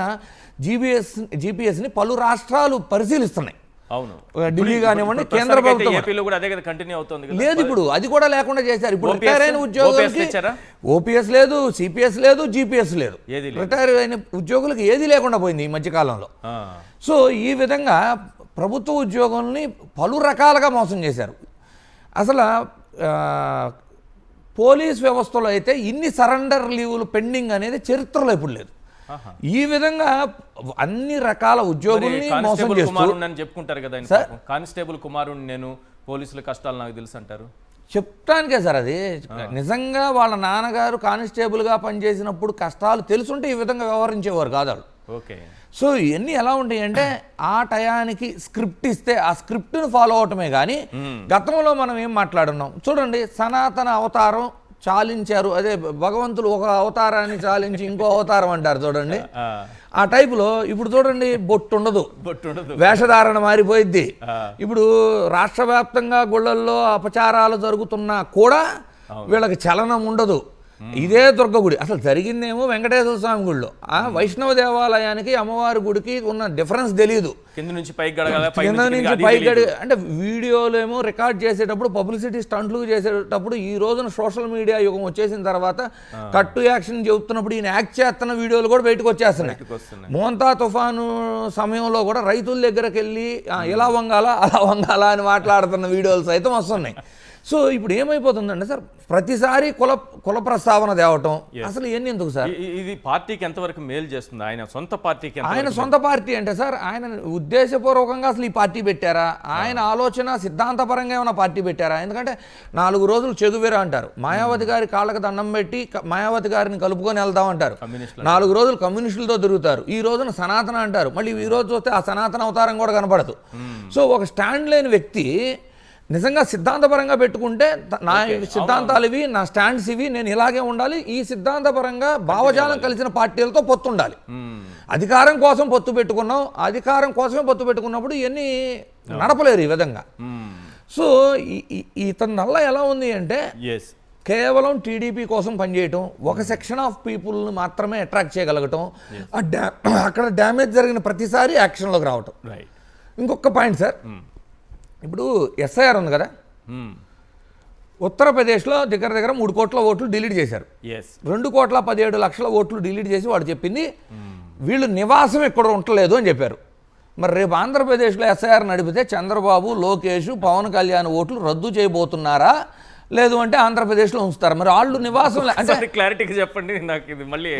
జీపీఎస్ని పలు రాష్ట్రాలు పరిశీలిస్తున్నాయి. అవును, ఢిల్లీ కానివ్వండి, కేంద్ర ప్రభుత్వం లేదు, ఇప్పుడు అది కూడా లేకుండా చేశారు. ఇప్పుడు రిటైర్ అయిన ఉద్యోగులకి ఓపీఎస్ లేదు, సిపిఎస్ లేదు, జీపీఎస్ లేదు, రిటైర్ అయిన ఉద్యోగులకు ఏది లేకుండా పోయింది ఈ మధ్యకాలంలో. సో ఈ విధంగా ప్రభుత్వ ఉద్యోగుల్ని పలు రకాలుగా మోసం చేశారు. అసలు పోలీస్ వ్యవస్థలో అయితే ఇన్ని సరెండర్ లీవులు పెండింగ్ అనేది చరిత్రలో ఇప్పుడు లేదు. ఈ విధంగా అన్ని రకాల ఉద్యోగుల్ని మోసం కానిస్టేబుల్ చేస్తూ కుమారుణ్ణి అని చెప్పుకుంటారు కదా ఆయన పాపం. కానిస్టేబుల్ కుమారుణ్ణి నేను, పోలీసుల కష్టాలు నాకు తెలుసు అంటారు. చెప్తానికే సార్ అది నిజంగా వాళ్ళ నాన్నగారు కానిస్టేబుల్గా పనిచేసినప్పుడు కష్టాలు తెలుసుంటే ఈ విధంగా వ్యవహరించేవారు కాదు వాళ్ళు. ఓకే. సో ఇవన్నీ ఎలా ఉంటాయి అంటే ఆ టయానికి స్క్రిప్ట్ ఇస్తే ఆ స్క్రిప్ట్ను ఫాలో అవటమే కానీ గతంలో మనం ఏం మాట్లాడున్నాం చూడండి, సనాతన అవతారం చాలించారు, అదే భగవంతుడు ఒక అవతారాన్ని చాలించి ఇంకో అవతారం అంటారు చూడండి, ఆ టైపులో ఇప్పుడు చూడండి బొట్టు ఉండదు, వేషధారణ మారిపోయిద్ది. ఇప్పుడు రాష్ట్ర వ్యాప్తంగా గుళ్ళల్లో అపచారాలు జరుగుతున్నా కూడా వీళ్ళకి చలనం ఉండదు. ఇదే దుర్గ గుడి అసలు జరిగిందేమో వెంకటేశ్వర స్వామి గుడిలో, ఆ వైష్ణవ దేవాలయానికి అమ్మవారి గుడికి ఉన్న డిఫరెన్స్ తెలియదు. కింద నుంచి పైకి అంటే వీడియోలు ఏమో రికార్డ్ చేసేటప్పుడు పబ్లిసిటీ స్టంట్లు చేసేటప్పుడు ఈ రోజున సోషల్ మీడియా యుగం వచ్చేసిన తర్వాత కట్టు యాక్షన్ చెబుతున్నప్పుడు ఈయన యాక్ట్ చేస్తున్న వీడియోలు కూడా బయటకు వచ్చేస్తున్నాయి. మోంతా తుఫాను సమయంలో కూడా రైతుల దగ్గరికి వెళ్ళి ఇలా వంగాలా అలా వంగాలా అని మాట్లాడుతున్న వీడియోలు సైతం వస్తున్నాయి. సో ఇప్పుడు ఏమైపోతుందంటే సార్ ప్రతిసారి కుల ప్రస్తావన తేవటం అసలు ఇవన్నీ ఎందుకు సార్? ఇది పార్టీకి ఎంతవరకు మేలు చేస్తుంది? ఆయన సొంత పార్టీకి, ఆయన సొంత పార్టీ అంటే సార్ ఆయన ఉద్దేశపూర్వకంగా అసలు ఈ పార్టీ పెట్టారా? ఆయన ఆలోచన సిద్ధాంతపరంగా ఏమైనా పార్టీ పెట్టారా? ఎందుకంటే 4 రోజులు చెగువేరా అంటారు, మాయావతి గారి కాళ్ళకి దండం పెట్టి మాయావతి గారిని కలుపుకొని వెళ్దాం అంటారు, 4 రోజులు కమ్యూనిస్టులతో తిరుగుతారు, ఈ రోజున సనాతన అంటారు, మళ్ళీ ఈ రోజు చూస్తే ఆ సనాతన అవతారం కూడా కనపడదు. సో ఒక స్టాండ్ లేని వ్యక్తి నిజంగా సిద్ధాంతపరంగా పెట్టుకుంటే నా సిద్ధాంతాలు ఇవి, నా స్టాండ్స్ ఇవి, నేను ఇలాగే ఉండాలి, ఈ సిద్ధాంతపరంగా భావజాలం కలిసిన పార్టీలతో పొత్తు ఉండాలి. అధికారం కోసం పొత్తు పెట్టుకున్నాం, అధికారం కోసమే పొత్తు పెట్టుకున్నప్పుడు ఇవన్నీ నడపలేరు ఈ విధంగా. సో ఇతని నల్ల ఎలా ఉంది అంటే కేవలం టీడీపీ కోసం పనిచేయటం, ఒక సెక్షన్ ఆఫ్ పీపుల్ని మాత్రమే అట్రాక్ట్ చేయగలగటం, అక్కడ డ్యామేజ్ జరిగిన ప్రతిసారి యాక్షన్లోకి రావటం. ఇంకొక పాయింట్ సార్, ఇప్పుడు ఎస్ఐఆర్ ఉంది కదా, ఉత్తరప్రదేశ్లో దగ్గర 3 కోట్ల ఓట్లు డిలీట్ చేశారు. 2,17,00,000 ఓట్లు డిలీట్ చేసి వాడు చెప్పింది వీళ్ళు నివాసం ఎక్కడ ఉండలేదు అని చెప్పారు. మరి రేపు ఆంధ్రప్రదేశ్లో ఎస్ఐఆర్ నడిపితే చంద్రబాబు, లోకేష్, పవన్ కళ్యాణ్ ఓట్లు రద్దు చేయబోతున్నారా లేదు అంటే ఆంధ్రప్రదేశ్లో ఉంచుతారు? మరి వాళ్ళు నివాసం అంటే క్లారిటీగా చెప్పండి నాకు, ఇది మళ్ళీ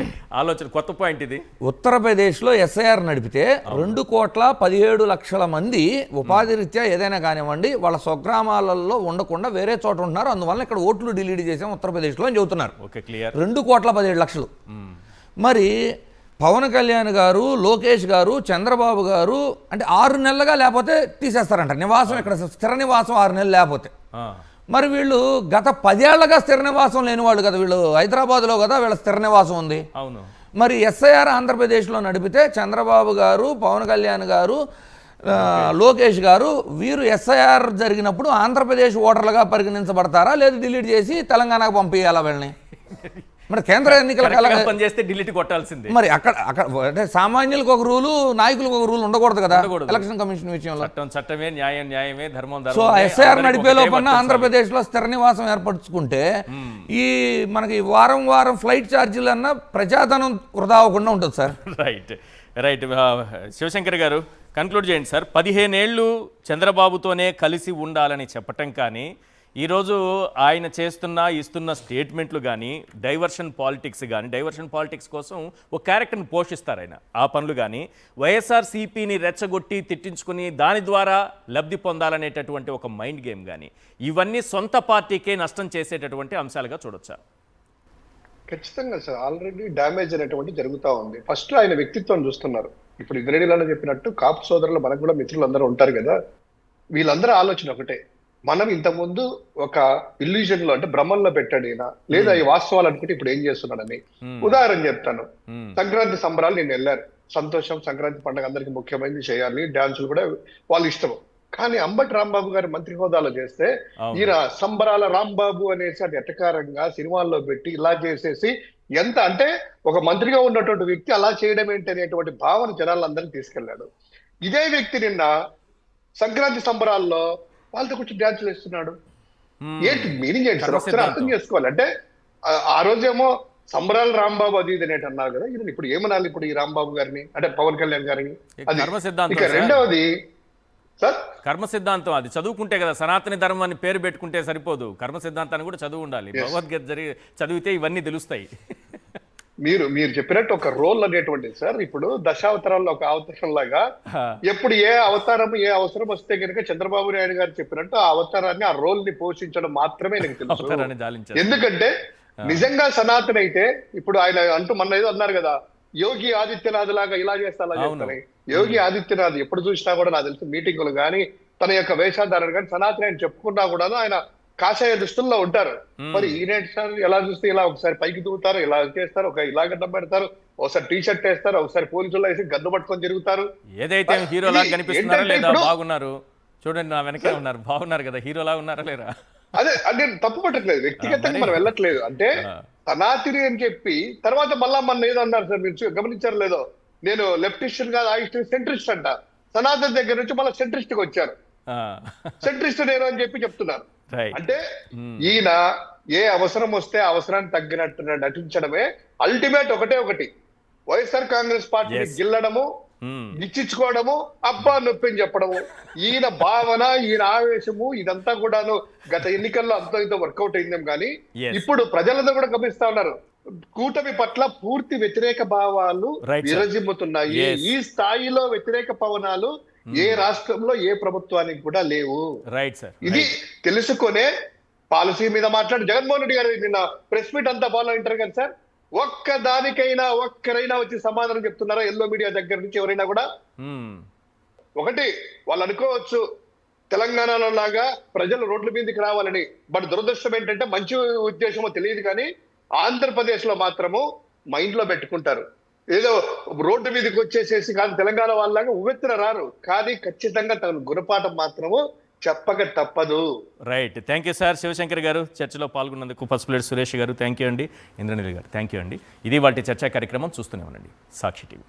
ఆలోచన కొత్త పాయింట్. ఇది ఉత్తరప్రదేశ్లో ఎస్ఐఆర్ నడిపితే 2,17,00,000 మంది ఉపాధి రీత్యా ఏదైనా కానివ్వండి వాళ్ళ స్వగ్రామాలలో ఉండకుండా వేరే చోట ఉంటున్నారు, అందువల్ల ఇక్కడ ఓట్లు డిలీట్ చేసాం ఉత్తరప్రదేశ్లో అని చెబుతున్నారు. 2,17,00,000. మరి పవన్ కళ్యాణ్ గారు, లోకేష్ గారు, చంద్రబాబు గారు అంటే 6 నెలలుగా లేకపోతే తీసేస్తారంట నివాసం, ఇక్కడ స్థిర నివాసం 6 నెలలు లేకపోతే. మరి వీళ్ళు గత 10 ఏళ్లుగా స్థిర నివాసం లేని వాళ్ళు కదా, వీళ్ళు హైదరాబాద్లో కదా వీళ్ళ స్థిర నివాసం ఉంది. అవును. మరి ఎస్ఐఆర్ ఆంధ్రప్రదేశ్లో నడిపితే చంద్రబాబు గారు, పవన్ కళ్యాణ్ గారు, లోకేష్ గారు వీరు ఎస్ఐఆర్ జరిగినప్పుడు ఆంధ్రప్రదేశ్ ఓటర్లుగా పరిగణించబడతారా లేదు డిలీట్ చేసి తెలంగాణకు పంపించాలా వీళ్ళని? మరి కేంద్ర ఎన్నికల పనిచేస్తే డిలీట్ కొట్టాల్సిందే. మరి అక్కడ అంటే సామాన్యులకు ఒక రూలు, నాయకులకు ఒక రూల్ ఉండకూడదు కదా ఎలక్షన్ కమిషన్ విషయంలో. చట్టమే న్యాయమే, ధర్మం. సో ఎస్ఐఆర్ నడిపే లోపల ఆంధ్రప్రదేశ్లో స్థిర నివాసం ఏర్పరచుకుంటే ఈ మనకి వారం ఫ్లైట్ ఛార్జీలు అన్న ప్రజాధనం వృధా అవ్వకుండా ఉంటుంది సార్. రైట్. శివశంకర్ గారు కన్క్లూడ్ చేయండి సార్. 15 ఏళ్ళు చంద్రబాబుతోనే కలిసి ఉండాలని చెప్పటం కానీ, ఈరోజు ఆయన ఇస్తున్న స్టేట్మెంట్లు కానీ, డైవర్షన్ పాలిటిక్స్ కోసం ఒక క్యారెక్టర్ని పోషిస్తారు ఆయన, ఆ పనులు కానీ వైఎస్ఆర్సీపీని రెచ్చగొట్టి తిట్టించుకుని దాని ద్వారా లబ్ధి పొందాలనేటటువంటి ఒక మైండ్ గేమ్ కానీ, ఇవన్నీ సొంత పార్టీకే నష్టం చేసేటటువంటి అంశాలుగా చూడొచ్చా? ఖచ్చితంగా సార్, ఆల్రెడీ డ్యామేజ్ అనేటువంటి జరుగుతూ ఉంది. ఫస్ట్ ఆయన వ్యక్తిత్వం చూస్తున్నారు. ఇప్పుడు ఇంద్రనీలలో చెప్పినట్టు కాపు సోదరులు మనకు కూడా మిత్రులు అందరూ ఉంటారు కదా, వీళ్ళందరూ ఆలోచన ఒకటే, మనం ఇంతకుముందు ఒక ఇల్యూజన్ లో అంటే భ్రమంలో పెట్టాడైనా లేదా ఈ వాస్తవాలు అనుకుంటే ఇప్పుడు ఏం చేస్తున్నాడని. ఉదాహరణ చెప్తాను, సంక్రాంతి సంబరాలు నేను వెళ్ళారు, సంతోషం, సంక్రాంతి పండుగ అందరికి ముఖ్యమైనది, చేయాలి, డాన్సులు కూడా వాళ్ళ ఇష్టం. కానీ అంబటి రాంబాబు గారు మంత్రి హోదాలో చేస్తే ఈయన సంబరాల రాంబాబు అనేసి అది ఎటకారంగా సినిమాల్లో పెట్టి ఇలా చేసేసి, ఎంత అంటే ఒక మంత్రిగా ఉన్నటువంటి వ్యక్తి అలా చేయడం ఏంటి అనేటువంటి భావన జనాలందరినీ తీసుకెళ్లాడు. ఇదే వ్యక్తి నిన్న సంక్రాంతి సంబరాల్లో వాళ్ళతో కొంచెం డ్యాన్సులు వేస్తున్నాడు. ఏంటి మీనింగ్ ఏంటి సార్? ఒకసారి అర్థం చేసుకోవాలి. అంటే ఆ రోజేమో సంబరాల రాంబాబు అది ఇది అనేటి అన్నారు కదా, ఇది ఇప్పుడు ఏమనాలి ఇప్పుడు ఈ రాంబాబు గారిని, అంటే పవన్ కళ్యాణ్ గారిని? అది ఇక రెండవది సార్, కర్మ సిద్ధాంతం అది చదువుకుంటే కదా, సనాతన ధర్మాన్ని పేరు పెట్టుకుంటే సరిపోదు, కర్మ సిద్ధాంతాన్ని కూడా చదువు ఉండాలి. భగవద్గీత చదివితే ఇవన్నీ తెలుస్తాయి. మీరు చెప్పినట్టు ఒక రోల్ అనేటువంటిది సార్. ఇప్పుడు దశావతారాల్లో ఒక అవతారం లాగా ఎప్పుడు ఏ అవతారం ఏ అవసరం వస్తే కనుక చంద్రబాబు నాయుడు గారు చెప్పినట్టు ఆ అవతారాన్ని ఆ రోల్ ని పోషించడం మాత్రమే నాకు తెలుసు. అవతారాన్ని జాలించారు. ఎందుకంటే నిజంగా సనాతన అయితే ఇప్పుడు ఆయన అంటూ మొన్న ఏదో అన్నారు కదా, యోగి ఆదిత్యనాథ్ లాగా ఇలా చేస్తా అలా చేస్తారని. యోగి ఆదిత్యనాథ్ ఎప్పుడు చూసినా కూడా నాకు తెలిసి మీటింగులు కానీ తన యొక్క వేషాధారణ కానీ సనాతన ఆయన చెప్పుకున్నా కూడా ఆయన కాషాయ దుస్తుల్లో ఉంటారు. మరి ఈయనేంటి సార్, ఎలా చూస్తే ఇలా ఒకసారి పైకి దూకుతారు, ఇలా చేస్తారు, ఒక ఇలా గడ్డం పెడతారు, ఒకసారి టీ షర్ట్ వేస్తారు, ఒకసారి పోలీసుల్లో వేసి గద్దు పట్టుకొని తిరుగుతారు. ఏదైతే హీరోలా ఇది కనిపిస్తున్నారా ఏంటంటే లేదా? ఇప్పుడు- బాగున్నారు చూడండి, నా వెనకే ఉన్నారు, బాగున్నారు కదా, హీరోలా ఉన్నారా లేరా? అదే అంటే తప్పు పట్టట్లేదు, వ్యక్తిగతంగా మనం వెళ్ళట్లేదు. అంటే సనాతిని అని చెప్పి తర్వాత మళ్ళా మన ఏదో అన్నారు సార్, మీరు గమనించారు లేదో, నేను లెఫ్టిస్ట్ కాదు ఆయిస్ట్ సెంట్రిస్ట్ అంట. సనాతన్ దగ్గర నుంచి మళ్ళీ సెంట్రిస్ట్ కి వచ్చారు. సెంట్రిస్ట్ నేను అని చెప్పి చెప్తున్నారు. రైట్. అంటే ఈయన ఏ అవసరం వస్తే అవసరానికి తగ్గినట్టు నటించడమే అల్టిమేట్. ఒకటి వైఎస్ఆర్ కాంగ్రెస్ పార్టీని Yes. గిల్లడము, గిచ్చించుకోవడము, అబ్బా నొప్పిని చెప్పడము, ఈయన భావన, ఈయన ఆవేశము, ఇదంతా కూడాను గత ఎన్నికల్లో అంత ఇంత వర్కౌట్ అయిందేం కానీ Yes. ఇప్పుడు ప్రజలందరూ కూడా గమనిస్తా ఉన్నారు, కూటమి పట్ల పూర్తి వ్యతిరేక భావాలు Right, sir. విరజిమ్ముతున్నాయి. Yes. ఈ స్థాయిలో వ్యతిరేక పవనాలు ఏ రాష్ట్రంలో ఏ ప్రభుత్వానికి కూడా లేవు. Right sir. ఇది తెలుసుకునే పాలసీ మీద మాట్లాడి జగన్మోహన్ రెడ్డి గారు నిన్న ప్రెస్ మీట్ అంతా ఫాలో అయింటారు కదా సార్, ఒక్కరైనా వచ్చి సమాధానం చెప్తున్నారా? ఎల్లో మీడియా దగ్గర నుంచి ఎవరైనా కూడా ఒకటి వాళ్ళు అనుకోవచ్చు తెలంగాణలో లాగా ప్రజలు రోడ్ల మీదకి రావాలని, బట్ దురదృష్టం ఏంటంటే మంచి ఉద్దేశమో తెలియదు కానీ ఆంధ్రప్రదేశ్ లో మాత్రము మైండ్ లో పెట్టుకుంటారు, ఏదో రోడ్డు మీదకి వచ్చేసేసి కాదు తెలంగాణ వాళ్ళలాగా ఉవ్వెత్తున రారు, కానీ ఖచ్చితంగా తన గుణపాఠం మాత్రము చెప్పక తప్పదు. Right. Thank you sir. Shivashankar గారు చర్చలో పాల్గొన్నందుకు, ఫస్ట్ ప్లేట్ సురేష్ గారు థ్యాంక్ యూ అండి, ఇంద్రనీల్ గారు థ్యాంక్ యూ అండి. ఇది వాటి చర్చా కార్యక్రమం. చూస్తూనే ఉండండి సాక్షి టీవీ.